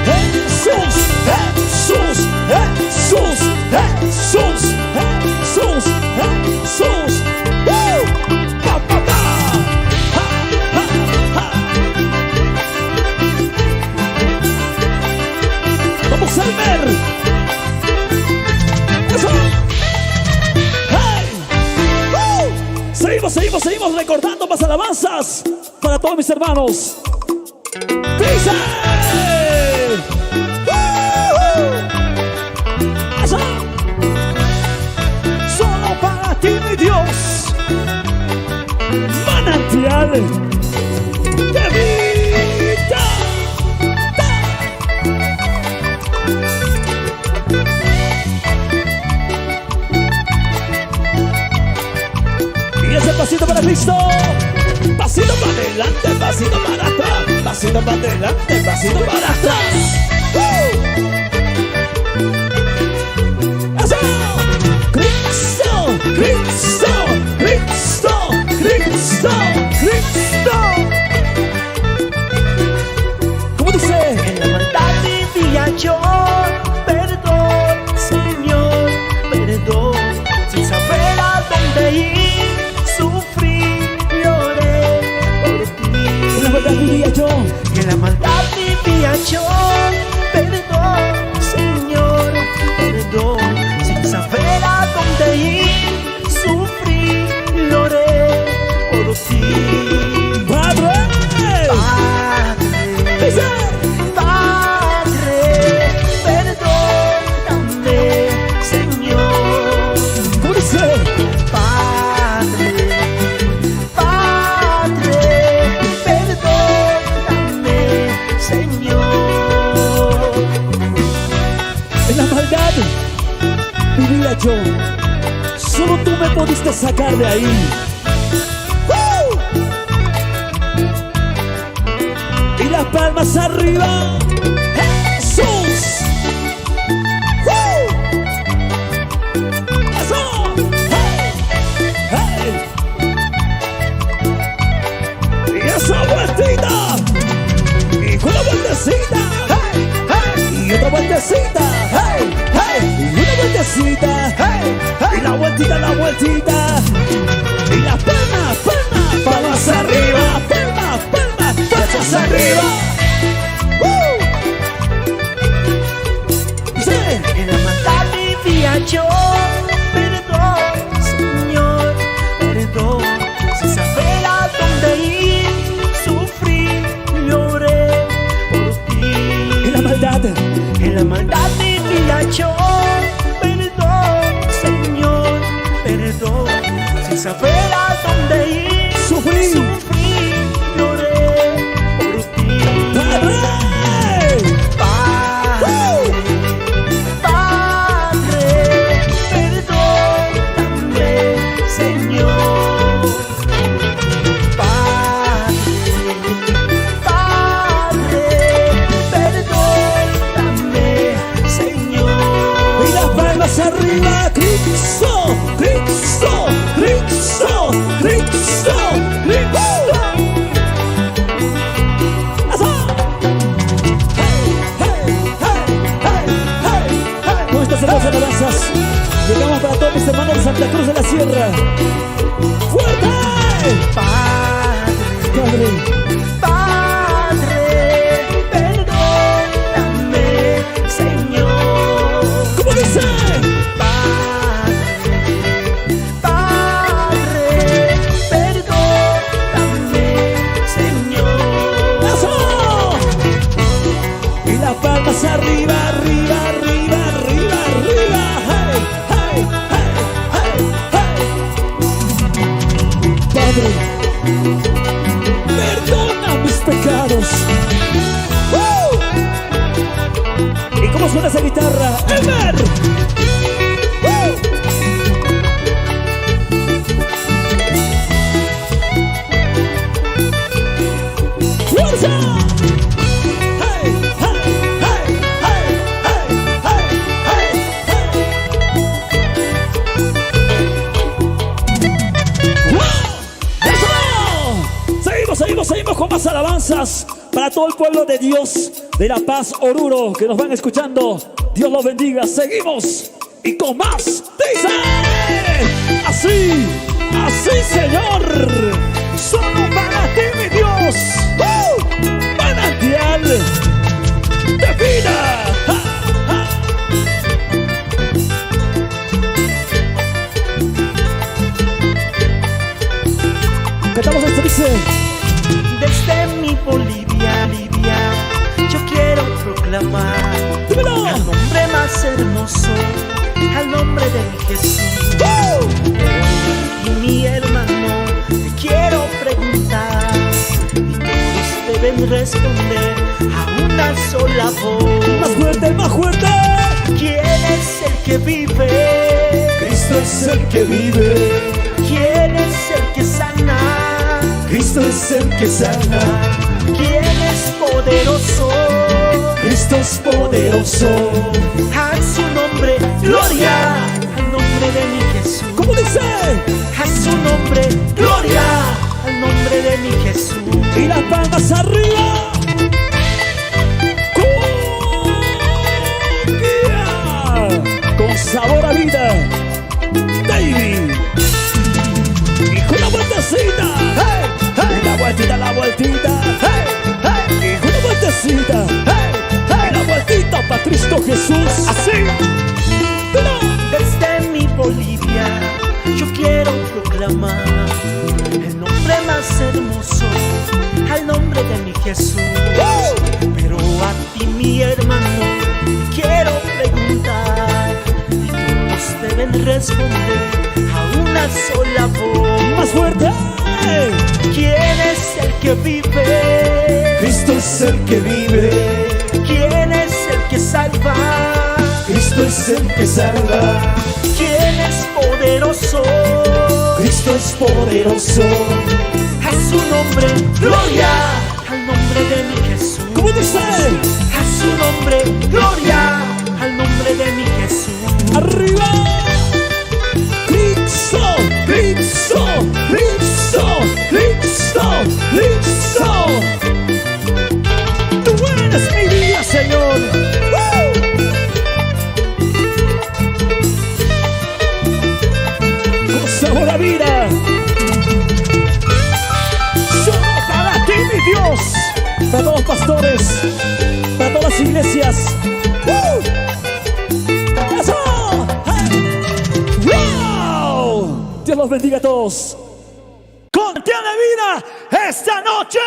Jesús, Jesús, Jesús, Jesús, Jesús, Jesús. Pa, pa, pa. Ha, ha, ha. Vamos a ver. Eso. Hey. Seguimos recordando más alabanzas para todos mis hermanos. ¡Dice! Eso. de vida. Y ese pasito para Cristo. Pasito para adelante, pasito para atrás. Pasito para adelante, pasito para atrás. ¡Eso! ¡Cristo! ¡Cristo! ¡Cristo! ¡Cristo! ¡Cristo! ¿Cómo dice? En la maldad vivía yo, perdón, Señor, perdón. Sin saber a dónde ir, sufrí, lloré por ti. En la maldad vivía yo. En la maldad vivía yo, perdón, Señor, perdón. Sin saber a dónde ir, sufrí, lloré por ti. ¡Padre! Dice. Padre, perdóname, Señor. ¿Cómo dice? Padre, perdóname, Señor. En la maldad vivía yo. Solo tú me pudiste sacar de ahí. Y las palmas arriba. ¡Jesús! ¡Eso! ¡Hey! ¡Hey! Y esa vueltita. Y con la vueltecita. ¡Hey! ¡Hey! Y otra vueltecita. ¡Hey! ¡Hey! Y una vueltecita. ¡Hey! ¡Hey! Y la vueltita, la vueltita. Y las palmas, palmas, palmas arriba. Palmas, palmas, palmas arriba. Sí. En la maldad vivía yo, perdón, Señor, perdón. Sin saber a dónde ir, sufrí, lloré por ti. En la maldad vivía yo, perdón, Señor, perdón. Sin saber a dónde ir, Sufrí, lloré por ti. ¡Padre! Perdóname, Señor. Padre, perdóname, Señor. Y las palmas arriba. Cristo, Cristo, Cristo, Cristo, Cristo. Con estas hermosas alabanzas llegamos para todos mis hermanos de Santa Cruz de la Sierra. ¡Fuerte! Padre, perdóname, Señor. ¿Cómo dice? Padre, perdóname, Señor. ¡Eso! Y las palmas arriba, arriba, arriba, arriba, arriba. ¡Hey, hey, hey, hey, hey! Padre, perdona mis pecados. ¿Y cómo suena esa guitarra? ¡Ever! ¡Fuerza! ¡Hey, hey, hey, hey, hey, hey, hey, hey! ¡Wow! ¡Eso! Seguimos con más alabanzas para todo el pueblo de Dios de La Paz, Oruro, que nos van escuchando. Dios los bendiga. Seguimos y con más. Dice así, así, Señor. Solo para ti, mi Dios. Manantial de vida. ¡Ja, ja! Cantamos esto, dice. Desde mi Bolivia, yo quiero proclamar ¡Dímelo! al nombre más hermoso, al nombre de Jesús. Y mi hermano, te quiero preguntar, deben responder a una sola voz. Más fuerte, más fuerte. ¿Quién es el que vive? Cristo es el que vive. ¿Quién es el que sana? Cristo es el que sana. ¿Quién es poderoso? Cristo es poderoso. A su nombre, gloria, al nombre de mi Jesús. ¿Cómo dice? A su nombre, gloria, al nombre de mi Jesús. Y las palmas arriba. Con sabor a vida, David. Y con la vueltecita, hey, hey. La vueltita, la vueltita, hey, hey. Y con la vueltecita, hey, hey. La vueltita para Cristo Jesús. Así. Desde mi Bolivia yo quiero proclamar el nombre más hermoso, al nombre de mi Jesús. Pero a ti, mi hermano, quiero preguntar, y todos deben responder a una sola voz. Más fuerte. ¿Quién es el que vive? Cristo es el que vive. ¿Quién es el que salva? Cristo es el que salva. ¿Quién es poderoso? Cristo es poderoso. A su nombre, gloria, al nombre de mi Jesús. ¿Cómo dice? A su nombre, gloria, al nombre de mi Jesús. Arriba. Cristo, Cristo, Cristo, Cristo, Cristo. Tú eres mi vida, Señor. Con sabor a vida. Solo para ti, mi Dios. Para todos los pastores, para todas las iglesias. ¡Eso! ¡Wow! Dios los bendiga a todos. ¡Manantial de vida esta noche!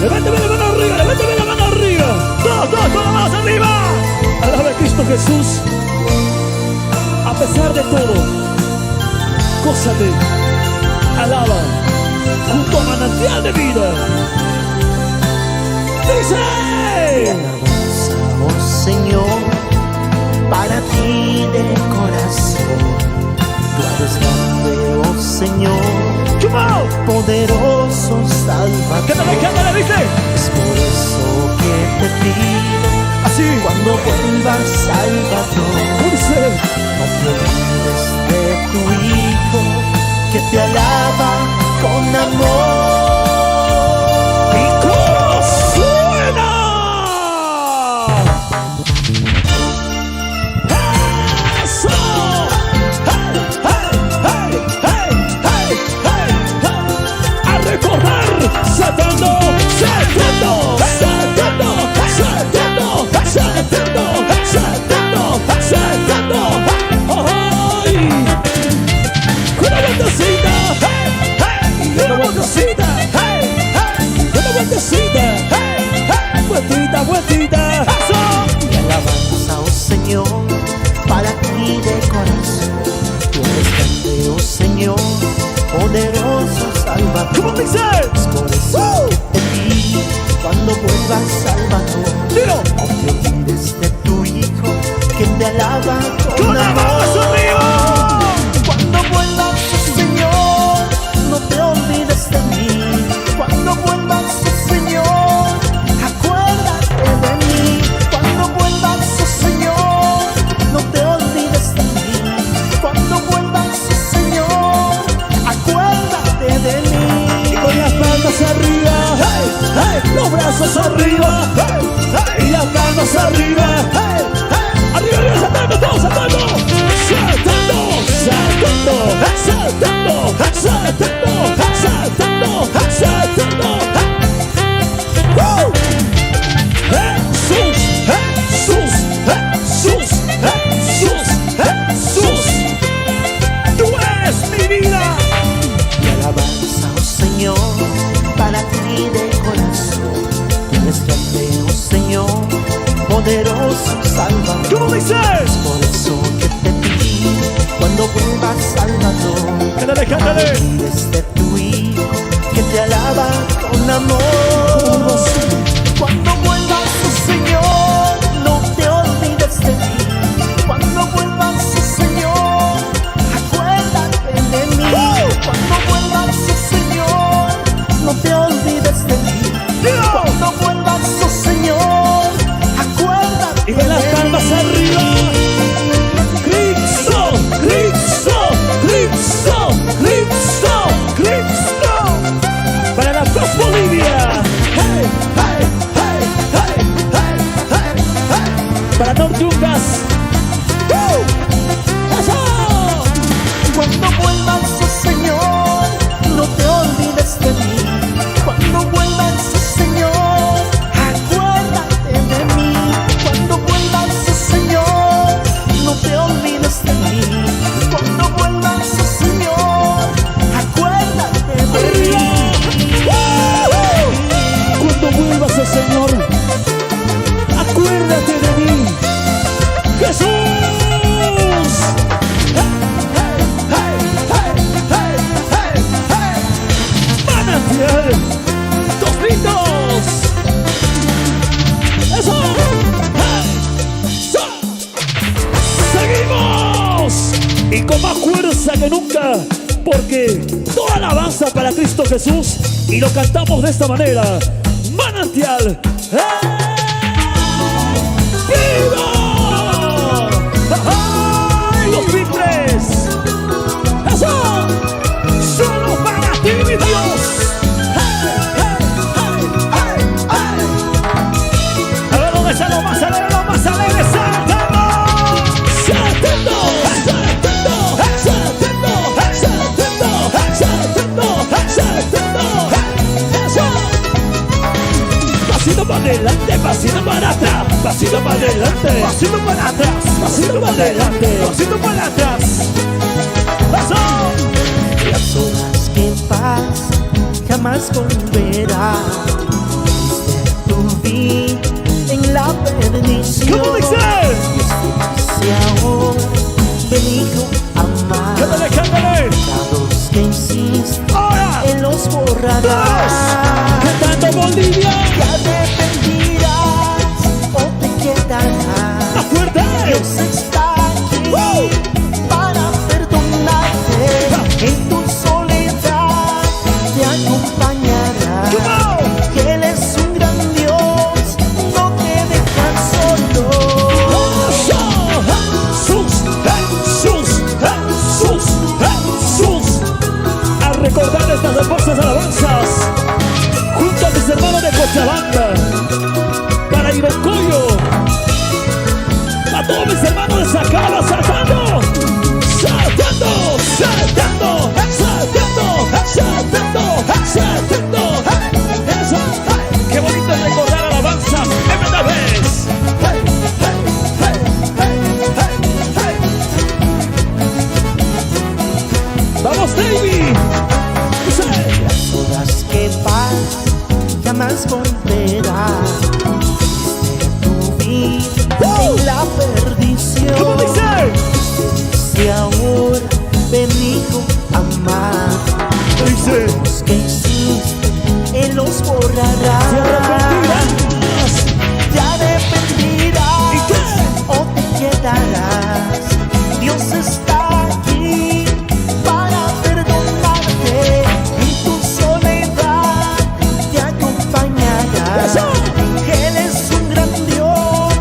Levántame la mano arriba, levántame la mano arriba. Todos las manos arriba. Alaba a Cristo Jesús. A pesar de todo, gózate, alaba junto a manantial de vida. Dice: Alabanza, oh Señor, para ti de corazón. Tú eres grande, oh Señor, poderoso Salvador. Cántale, dice. Es por eso que te pido, Así, cuando vuelvas Salvador, dice: no te olvides de tu Hijo, que te alaba con amor. ¿Y cómo suena? ¡Eso! ¡Hey, hey, hey, hey, hey, hey, hey! ¡A recordar! ¡Saltando! ¡Saltando! ¡Saltando! ¡Saltando! ¡Saltando! ¡Saltando! ¡Saltando! ¡Ay! ¡Con la vueltecita! ¡Hey, hey! ¡Con la vueltecita! ¡Hey, hey! ¡Con la vueltecita! ¡Hey, hey! ¡Vueltita, vueltita! ¡Eso! Mi alabanza, oh Señor, para ti de corazón. Tú eres grande, oh Señor, poderoso Salvador. ¿Cómo dices? Es por eso que te pido, cuando vuelvas Salvador, ¡Dilo! no te olvides de tu Hijo, que te alaba ¡Con la mano arriba! Cuando vuelvas, oh Señor, no te olvides de mí. Cuando vuelvas, oh Señor, acuérdate de mí. Cuando vuelvas, oh Señor, no te olvides de mí. Cuando vuelvas, oh Señor, acuérdate de mí. Con las palmas arriba, hey, hey, los brazos arriba, hey, hey, y las manos arriba, hey, hey, arriba, arriba, saltando, todos saltando, saltando, saltando, saltando, saltando, saltando, saltando, Jesús, Jesús, Jesús, Jesús, Jesús, tú eres mi vida. Mi alabanza, oh Señor, para ti de corazón. Tú eres grande, oh Señor, poderoso Salvador. ¿Cómo dices? Por eso que te pido, cuando vuelvas Salvador, Cántale, cántale. no olvides de tu Hijo, que te te alaba con amor. Cuando vuelvas, oh Señor, no te olvides de mí. Cuando vuelvas, oh Señor, acuérdate de mí. Cuando vuelvas, oh Señor, no te olvides de mí. Cuando vuelvas, oh Señor, acuérdate de mí. Y ven las palmas arriba. Cristo, Cristo, Cristo, Cristo, Cristo. Para la paz Bolivia. Hey, hey, hey, hey, hey, hey, hey. Para Tortugas. ¡Eso! Cuando vuelvas, oh Señor, no te olvides de mí. Cuando vuelvas, oh Señor, acuérdate de mí. Cuando vuelvas, oh Señor, no te olvides de mí. Cuando vuelvas, oh Señor, acuérdate de mí. Cuando vuelvas, oh Señor, acuérdate de mí. Jesús. Manantial, dos gritos. Eso. Seguimos y con más fuerza que nunca, porque toda alabanza para Cristo Jesús y lo cantamos de esta manera. Manantial. ¡Viva! ¡Ay, los VIVOs! ¡Eso! ¡Solo para ti, mi Dios! ¡Hey, hey, hey, hey, hey! A ver dónde está lo más alegre, ¡saltando! ¡Saltando! ¡Saltando! ¡Saltando! ¡Saltando! ¡Saltando! ¡Eso! Pasito para adelante, pasito para atrás, pasito para adelante, pasito para atrás, pasito para adelante, pasito para atrás. ¡Eso! Las horas que pasan jamás volverán. Tu vida en la perdición. ¿Cómo dice? Si ahora venido a amar. ¡Cántale, cántale! Pecados que hiciste, ¡Ahora! Él los borrará. ¡Cantando Bolivia! Te arrepentirás o te quedarás. ¡Más fuerte! Dios está aquí para perdonarte. En tu soledad te acompañará. Él es un gran Dios, no te deja solo. Jesús, Jesús, Jesús, Jesús. A recordar estas hermosas alabanzas junto a mis hermanos de Cochabamba, para Irocoyo, a todos mis hermanos de Sacaba, saltando, saltando, saltando, saltando, saltando, saltando. Eso. Qué bonito es recordar alabanzas MDVs. Hey, hey, hey, hey, hey, hey. Vamos, David. Las horas que pasan jamás volverán. Tu vida en la perdición. ¿Cómo dice? Si ahora venido a amar. Dice. Los que hiciste, Él los borrará. Te arrepentirás. Te ¿Y qué? arrepentirás o te quedarás. Dios está aquí para perdonarte. En tu soledad te acompañará. Eso. Él es un gran Dios,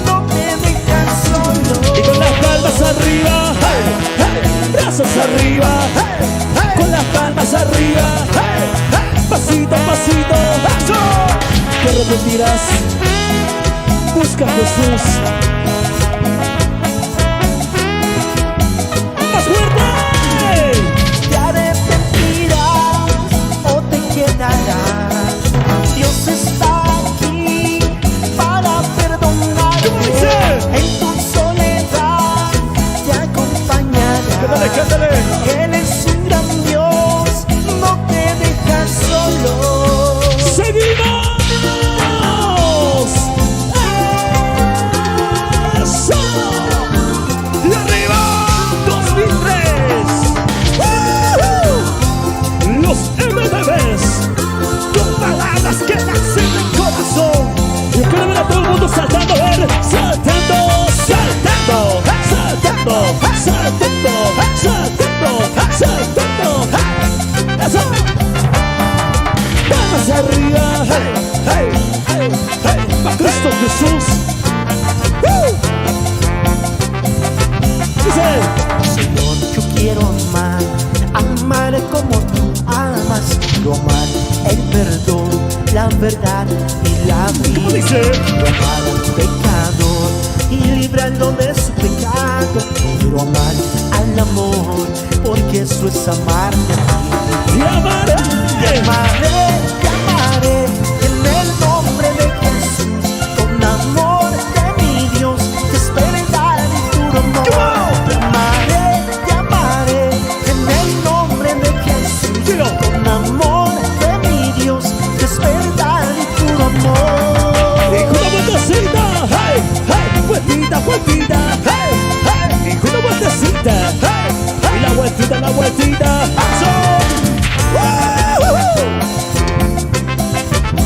no te deja solo. Y con las palmas arriba, hey, hey, brazos arriba, hey, hey, con las palmas arriba, hey, hey, pasito a pasito, eso. Te arrepentirás, busca a Jesús. ¡Más fuerte! Te arrepentirás o te quedarás. Dios está aquí para perdonarte. ¿Cómo dice? En tu soledad te acompañará. Cántale, cántale. Él es un gran Dios, no te deja solo. ¡Seguimos! ¡Eso! ¡Y arriba! 2003. Los MDVs. eso. Y quiero ver a todo el mundo saltando, a ver. Saltando, saltando, saltando, saltando, saltando, saltando. Eso. Vamos arriba. Hey, hey, hey, hey. Pa' Cristo Jesús. Dice: Señor, yo quiero amar como tú amas. Quiero amar el perdón, la verdad y la vida. ¿Cómo dice? Quiero amar al pecador y librarlo de su pecado. Quiero amar al amor, porque eso es amarte a ti. Te amaré, te amaré, te amaré en el nombre de Jesús. Con amor de mi Dios, te esperaré y puro amor. Te amaré en el nombre de Jesús. Con amor de mi Dios, te esperaré y puro amor. y con una vueltecita, hey, hey, vueltita, vueltita, hey, hey, y con una vueltecita, hey, hey, y la vueltita, ¡eso!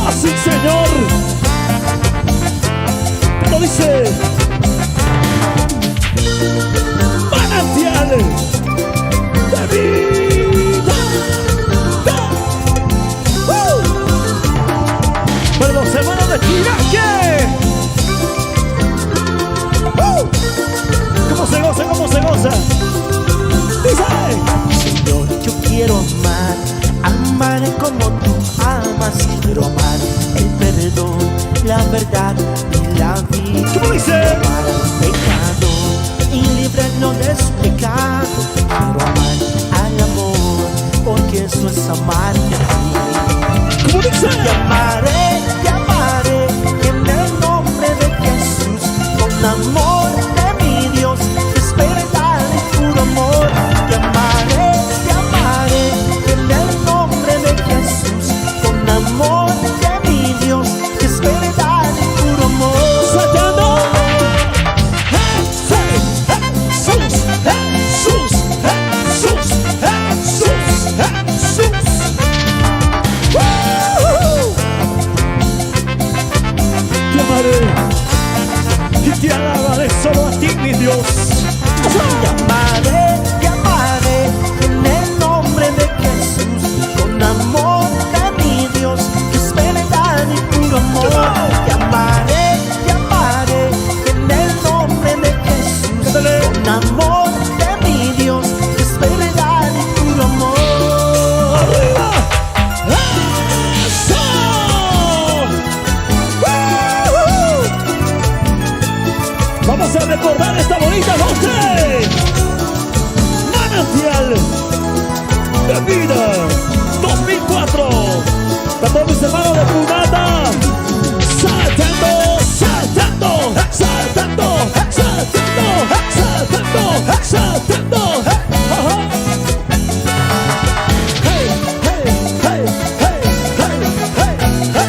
Así, Señor, como dice, manantial de vida. Para los hermanos de Tiraque. ¿Cómo se goza? ¿Cómo se goza? Dice: Señor, yo quiero amar como tú amas. Quiero amar el perdón, la verdad y la vida. ¿Cómo dice? Quiero amar al pecado y librarlo de su pecado. Quiero amar al amor, porque eso es amarte a ti. ¿Cómo dice? Te amaré en el nombre de Jesús. Con amor de mi Dios, te esperaré puro amor. Te amaré en el nombre de Jesús. Con amor de mi Dios, te esperaré puro amor. Saltando. Jesús, Jesús, Jesús, Jesús, Jesús. Te amaré y te alabaré solo a ti, mi Dios. Te amaré en el nombre de Jesús. Con amor de mi Dios, te esperaré y puro amor. Te amaré en el nombre de Jesús. Con amor de mi Dios, te esperaré y puro amor. ¡Arriba! ¡Eso! Vamos a recordar esta bonita noche. Manantial de Vida 2004. Para todos mis hermanos de Punata. Saltando, saltando, saltando, saltando, saltando, saltando. Ajá. Hey, hey, hey, hey, hey, hey, hey.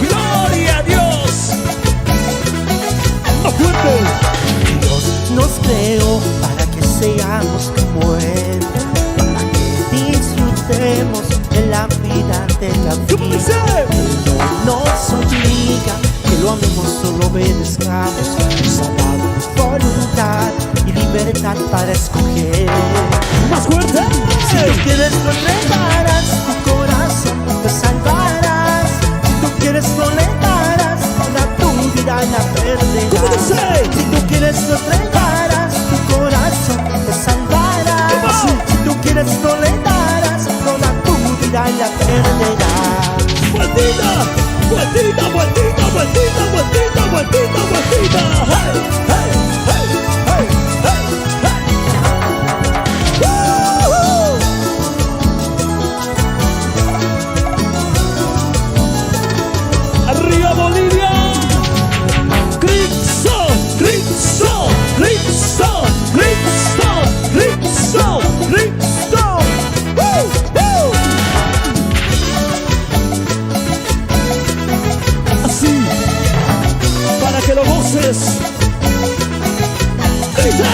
Gloria a Dios. Más fuerte. Dios nos creó para que seamos como Él, para que disfrutemos de la vida, de la ¿Cómo vida. dice? Él no nos obliga, que lo amemos, solo obedezcamos. Nos ha dado voluntad y libertad para escoger. Más fuerte. Si tú quieres lo entregarás, tu corazón te salvarás. Si tú quieres lo entregarás, toda tu vida la perderás. ¿Cómo dice? Si tú quieres lo entregarás, tu corazón te salvarás. ¿Cómo? Si tú quieres lo entregarás, toda tu vida la perderás. Vueltita, vueltita, vueltita, vueltita, vueltita, vueltita, vueltita. Hey, hey, hey, hey, hey, hey. ¡Woo! Arriba Bolivia. Cristo, Cristo, Cristo, Cristo, Cristo, Cristo. Así, para que lo goces. Dice: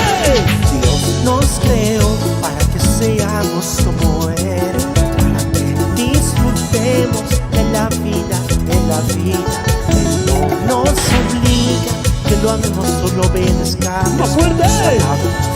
Dios nos creó para que seamos como Él, para que disfrutemos de la vida, de la vida. Él no nos obliga que lo amemos, solo obedezcamos. ¡Más fuerte!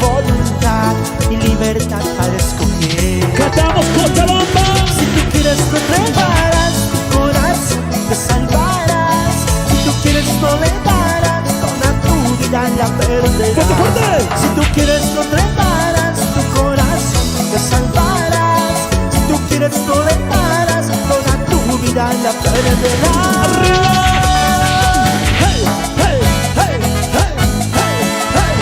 Voluntad y libertad para escoger. Cantamos Cochabamba. Si tú quieres no preparas tu corazón, te salvarás. Si tú quieres no le darás, toda tu vida la perderás. ¡Fuerte, fuerte! Si tú quieres no preparas tu corazón, te salvarás. Si tú quieres no le darás, toda tu vida la perderás. ¡Arriba! ¡Hey, hey, hey, hey, hey, hey,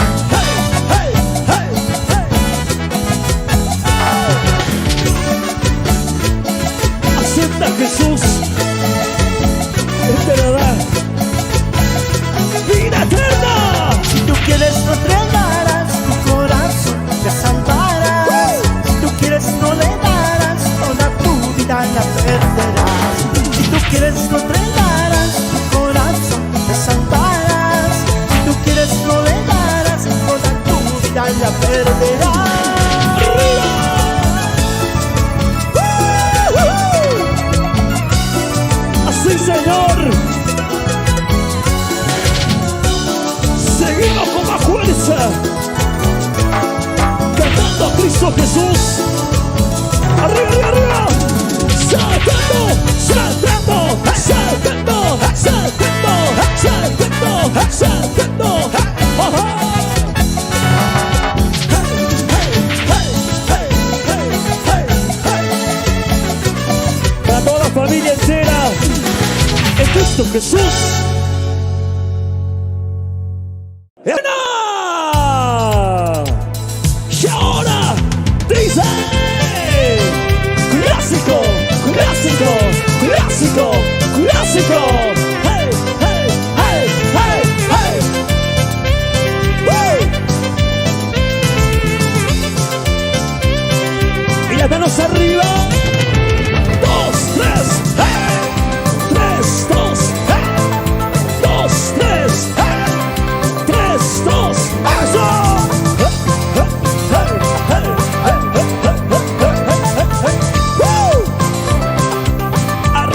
hey, hey, hey! Acepta a Jesús, Él te dará vida eterna. Si tú quieres no entregarás tu corazón, te salvarás. Si tú quieres no le darás, toda tu vida la perderás. Si tú quieres no entregarás tu corazón, te salvarás. Si tú quieres no le darás, toda tu vida la perderás. Así, Señor, seguimos con más fuerza, cantando a Cristo Jesús. Arriba, arriba, arriba. Saltando, saltando, saltando, saltando, saltando, saltando. Para toda la familia entera, en Cristo Jesús. Y ahora dice: clásico, clásico, clásico, clásico. Hey, hey, hey, hey, hey. ¡Woo! Y las manos arriba. 2, 3, hey. 3, 2, hey. 2, 3, hey. 3, 2, eso.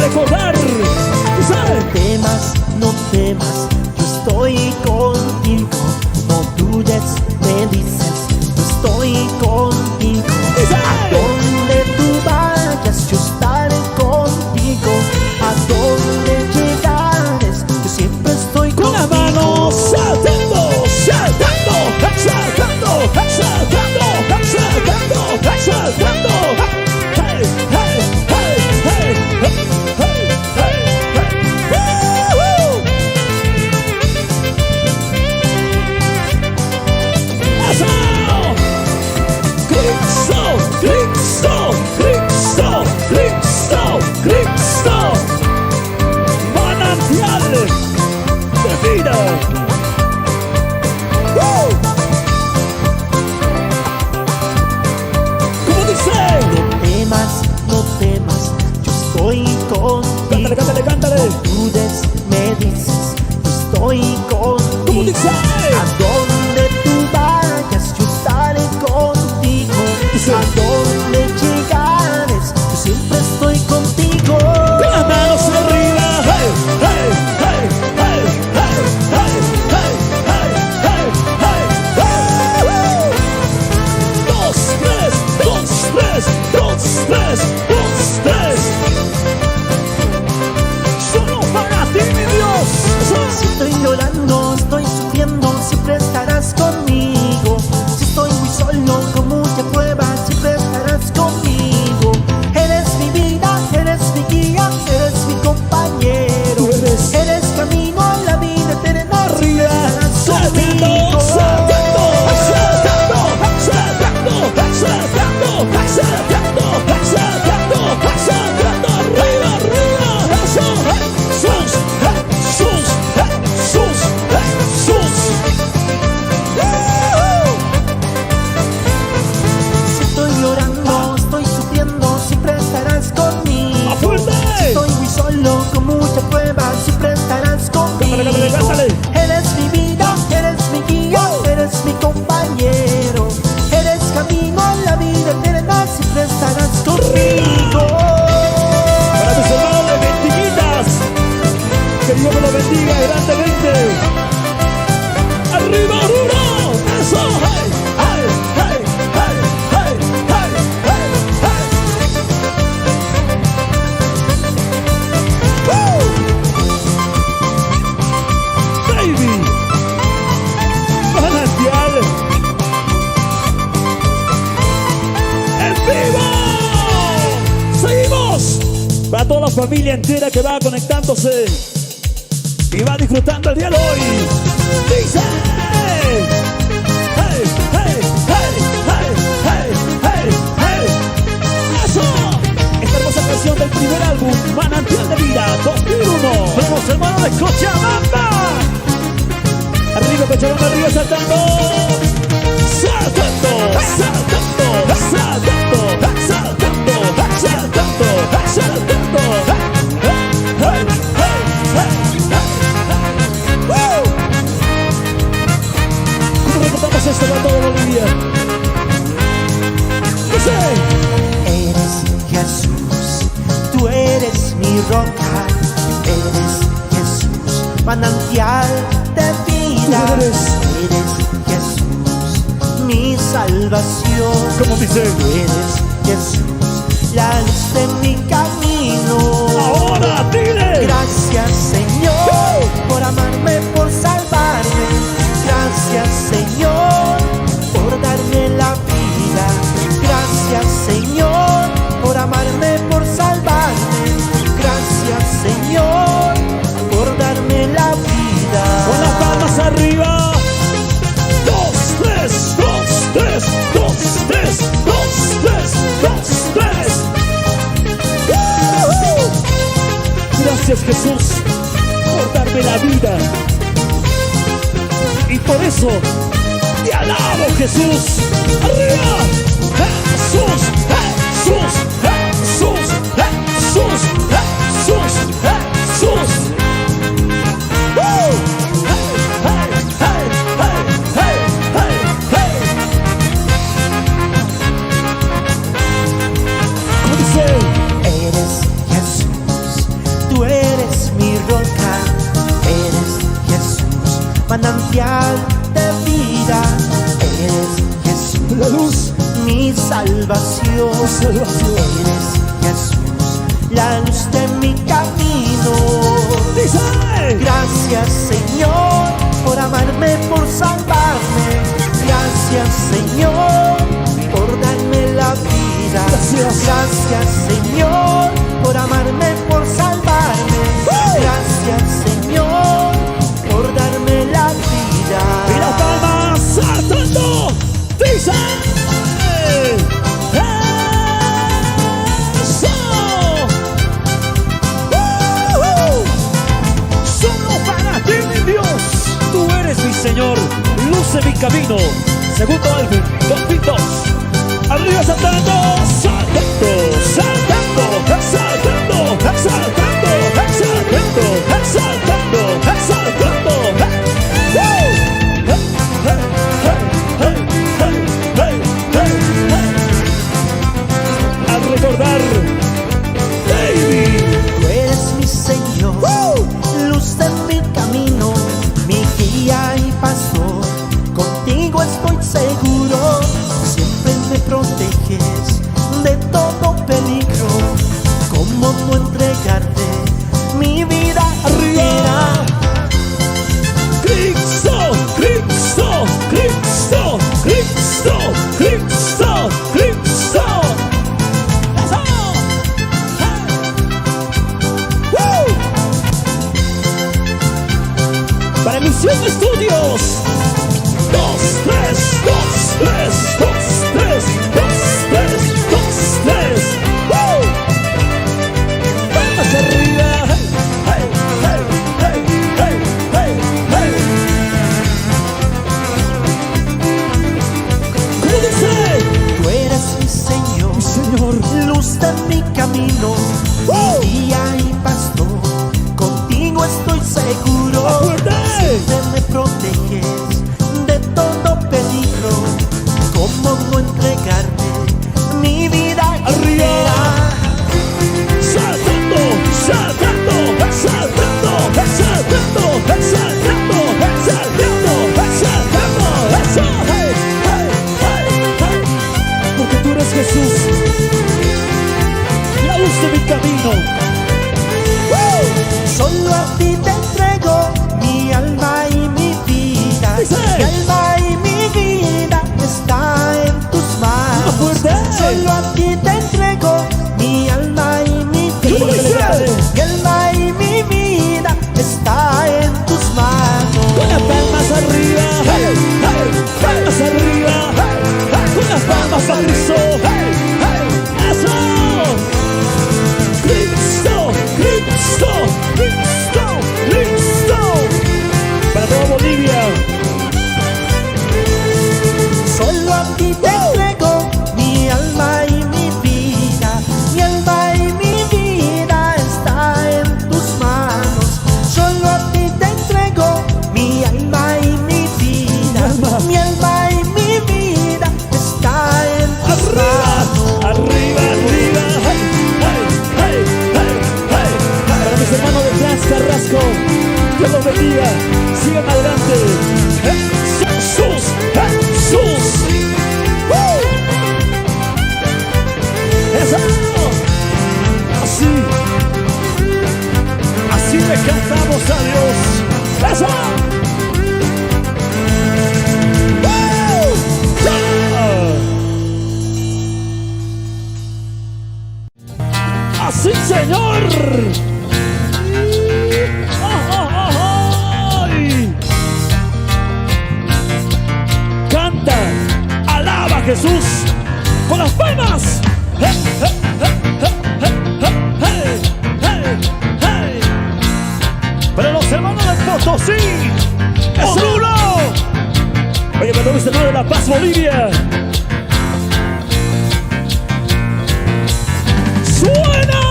Recordar, No temas, no temas, yo estoy contigo. No dudes, me dices, yo estoy contigo. A donde tú vayas, yo estaré contigo. A donde llegares, yo siempre estoy con contigo. las manos saltando, saltando, saltando, saltando, saltando, saltando. Hey, hey, hey, hey, hey. Cristo, Cristo, Cristo, Cristo, manantial de vida. ¿Cómo dice? No temas, no temas, yo estoy contigo. Cántale, cántale, cántale. No dudes, me dices, yo estoy contigo. ¿Cómo dice? A donde tú vayas, yo estaré contigo. Dice. A donde llegares, yo siempre estoy contigo. Con las manos arriba. Hey, hey, hey, hey, hey, hey, hey, hey, hey, hey. 2, 3, 2, 3, 2, 3, 2, 3. Solo para ti, mi Dios. Si estoy llorando, estoy sufriendo, siempre estarás conmigo. Si estoy muy solo, con mucha prueba, siempre estarás Dios me lo bendiga grandemente. ¡Arriba, Oruro! ¡Eso! ¡Hey! ¡Hey! ¡Hey! ¡Hey! ¡Hey! ¡Hey! ¡Hey! ¡Hey! ¡Baby! ¡Manantial! ¡En vivo! ¡Seguimos! Para toda la familia entera que va conectándose y va disfrutando el día de hoy. Dice: hey, hey, hey, hey, hey, hey, hey. Eso. Esta hermosa canción del primer álbum, Manantial de Vida 2001. Somos hermanos de Cochabamba. Arriba Cochabamba, arriba saltando. Saltando, saltando, saltando, saltando, saltando, saltando. Hey, hey, hey, hey. ¿Cómo recordamos esto para toda Bolivia? Dice: Eres Jesús, tú eres mi roca. Eres Jesús, manantial de vida. Eres Jesús, mi salvación. ¿Cómo dice? Tú eres Jesús, la luz de mi camino. Ahora dile: Gracias, Señor, por amarme, por salvarme. Gracias, Señor, por darme la vida. Gracias, Señor, por amarme, por salvarme. Gracias, Señor, por darme la vida. con las palmas arriba. 2, 3, 2, 3, 2, 3, 2, 3, 2, 3. Gracias, Jesús, por darme la vida. Y por eso te alabo, Jesús. ¡Arriba! ¡Jesús! ¡Jesús! ¡Jesús! ¡Jesús! ¡Jesús! ¡Jesús! ¡Hey! ¡Hey! ¡Hey! ¡Hey! ¡Hey! ¡Hey! ¿Cómo dice? Eres Jesús, tú eres mi roca. Eres Jesús, manantial de vida. Eres Jesús, La luz. mi salvación. Eres Jesús, la luz de mi camino. Dice: Gracias, Señor, por amarme, por salvarme. Gracias, Señor, por darme la vida. Gracias. Gracias, Señor, por amarme, por salvarme. Gracias, Señor, por darme la vida. Y las palmas saltando. Dice: ¡Eso! Solo para ti, mi Dios. Tú eres mi Señor, luz de mi camino. Segundo álbum, 2002. Arriba saltando, saltando, saltando, saltando, saltando, saltando, saltando, saltando. Al recordar, baby, Tú eres mi Señor, luz de mi camino, mi guía y pastor. Contigo estoy seguro, siempre me proteges de todo peligro. ¿Cómo no entregarte mi vida arriba. Cristo, Cristo, Cristo, Cristo, Cristo, Cristo. Eso. Hey. Para Misión Estudios. 2, 3, 2, 3, 2, 3, 2, 3, 2, 3. Palmas arriba. Hey, hey, hey, hey, hey, hey. ¿Cómo dice? Tú eres mi Señor, Mi Señor, luz de mi camino, mi guía y pastor. Contigo estoy seguro, fuerte. siempre me proteges de todo peligro. ¿Cómo Solo a ti te entrego mi alma y mi vida. Mi alma y mi vida está en tus manos. Solo a ti te entrego mi alma y mi vida. Mi alma y mi vida está en tus manos. Con las palmas arriba, hey, hey, palmas arriba, hey, hey, con las palmas a Cristo, hey, hey, eso. Cristo, Cristo, Cristo, Cristo. Para toda Bolivia. Solo a ti te entrego mi alma y mi vida. Mi alma y mi vida está en tus manos. Solo a ti te entrego mi alma y mi vida. Mi alma y mi vida está en tus manos. Arriba, arriba, hey, hey, hey, hey, hey. Para mis hermanos de Trans Carrasco, Dios los bendiga, sigan adelante. Jesús, Jesús. Eso. Así le cantamos a Dios. Eso. Así, Señor. Ay. Canta, alaba a Jesús con las palmas. Hey, hey, hey, hey, hey, hey, hey. Para los hermanos de Potosí, ¡Oruro! Oye, me mis hermanos de La Paz, Bolivia. ¡Suena!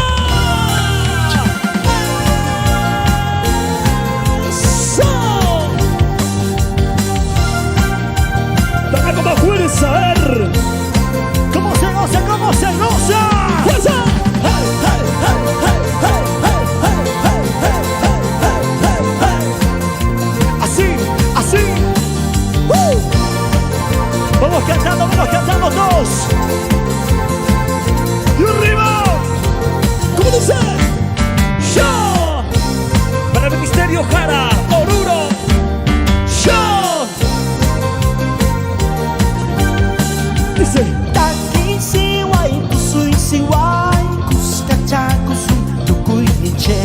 ¡Eso! Dame como fuerza, a ver. ¿Cómo se goza? ¿Cómo se goza? ¡Fuerza! ¡Hey, hey, hey, hey, hey, hey, hey, hey, hey, hey, hey! Así, así. Vamos cantando todos. Y arriba. ¿Cómo dice? Yo. Para el Ministerio Jara, Oruro. Yo. Dice. Taki siwai kusui siwai kuskacha kusum tukui niche.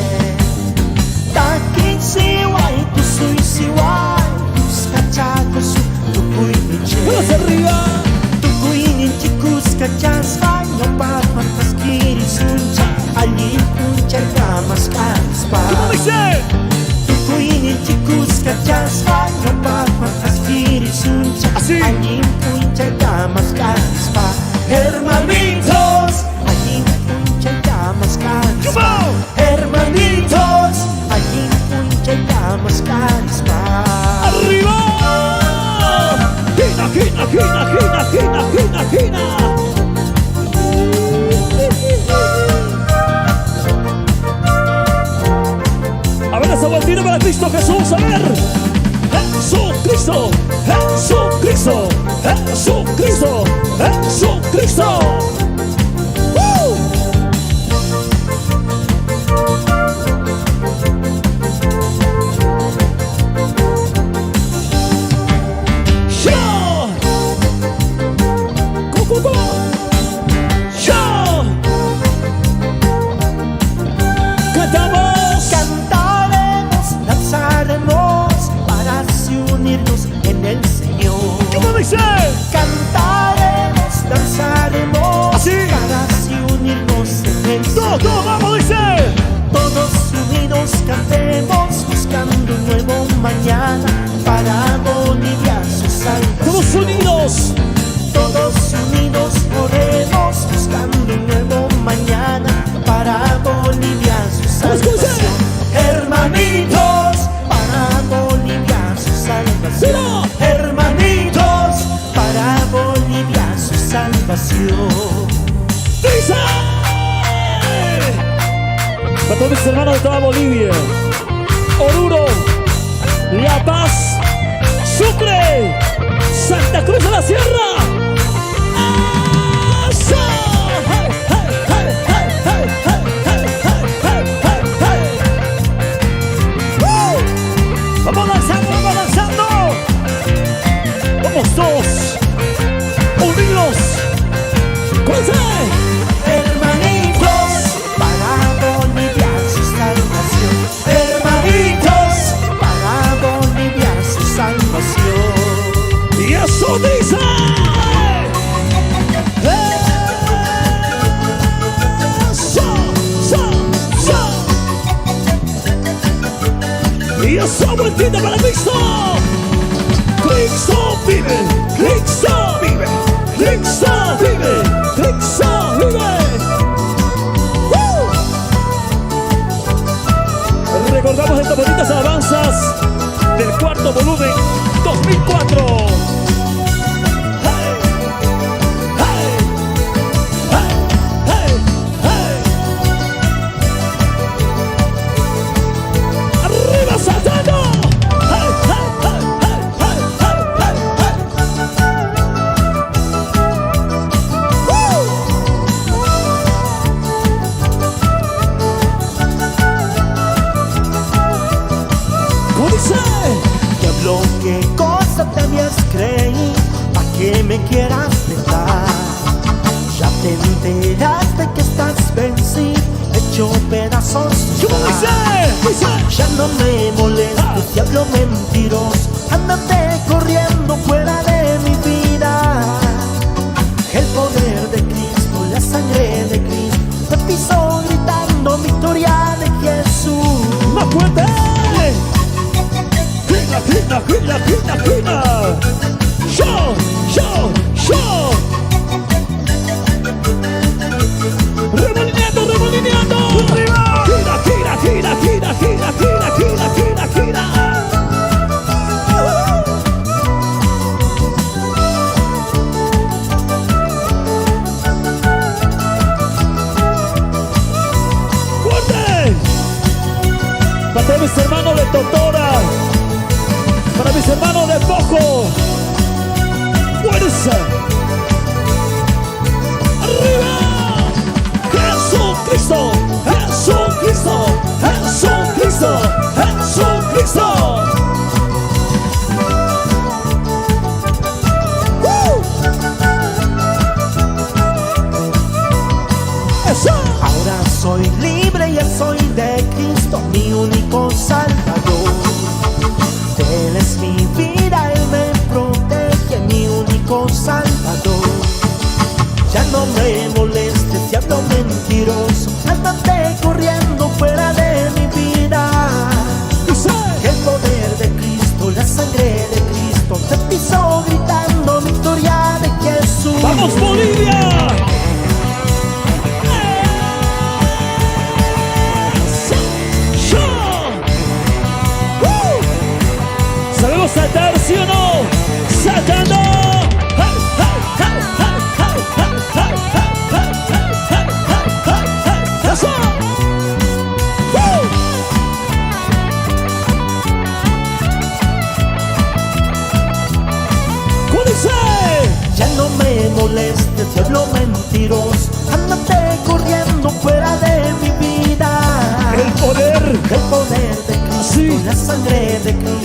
Taki siwai kusui siwai kuskacha kusum tukui niche. ¡Vamos arriba! Tukui niche kuskachas no papas paskiri suncha allí puncha gamas carispa. ¿Cómo dice? Tukui niche kuskachas no papas paskiri suncha así allí puncha gamas carispa. Hermanitos, allí puncha llamas carispa. Hermanitos, allí puncha llamas carispa. ¡Arriba! ¡Gina, gina, gina, gina, gina, gina, gina! A ver esa vueltita para Cristo Jesús, a ver. Jesucristo, Jesucristo, Jesucristo, Jesucristo. En el Señor. ¿Cómo dice? Cantaremos, danzaremos así para así unirnos en el Señor. Todos vamos, dice. Todos unidos cantemos buscando un nuevo mañana para Bolivia su salvación. Todos unidos. Todos unidos oremos buscando un nuevo mañana para Bolivia su salvación. Hermanitos, para Bolivia su salvación. Hermanitos, para Bolivia su salvación. ¡Dice! Para todos mis hermanos de toda Bolivia, Oruro, La Paz, Sucre, Santa Cruz de la Sierra. ¡Eso! ¡Hey, hey, hey, hey, hey, hey, hey, hey, hey, hey, hey! Y esa vueltita para Cristo. Cristo vive, Cristo vive, Cristo vive, Cristo vive. Recordamos estas bonitas alabanzas del cuarto volumen 2004. Hey, hey, hey, hey, hey. Arriba saltando. Hey, hey, hey, hey, hey, hey, hey, hey. ¿Cómo dice? Diablo, qué cosa te habías creído, ¿pa' qué me quieras dejar? Ya te enteraste que estás vencido, hecho pedazos. ¿Cómo dice? Dice. Ya no me molestes, diablo mentiroso, ándate corriendo fuera de mi vida. El poder de Cristo, la sangre de Cristo, te piso gritando victoria de Jesús. ¡Más fuerte! ¡Grita, grita, grita, grita, grita! ¡Show, show, show! ¡Remolineando, remolineando! ¡Arriba! ¡Gira, gira, gira, gira, gira, gira, gira, gira, gira! ¡Fuerte! Para todos mis hermanos de Totora, para mis hermanos de Pojo, ¡fuerza! ¡Arriba! ¡Jesucristo! ¡Jesucristo! ¡Jesucristo! ¡Jesucristo! ¡Eso! Ahora soy libre, ya soy de Cristo, mi único Salvador. Él es mi vida, Él me protege, mi único Salvador. Ya no me molestes, diablo mentiroso, ándate corriendo fuera de mi vida. El poder de Cristo, la sangre de Cristo, te piso gritando victoria de Jesús. ¡Vamos, Bolivia! ¿Sabemos saltar, sí o no? ¡Saltando! ¡Hey, hey, hey, hey, hey, hey, hey, hey, hey, hey, hey, hey! ¡Eso! ¿Cómo dice? Ya no me molestes, diablo mentiroso, ándate corriendo fuera de mi vida. El poder de Cristo, sí. la sangre de Cristo,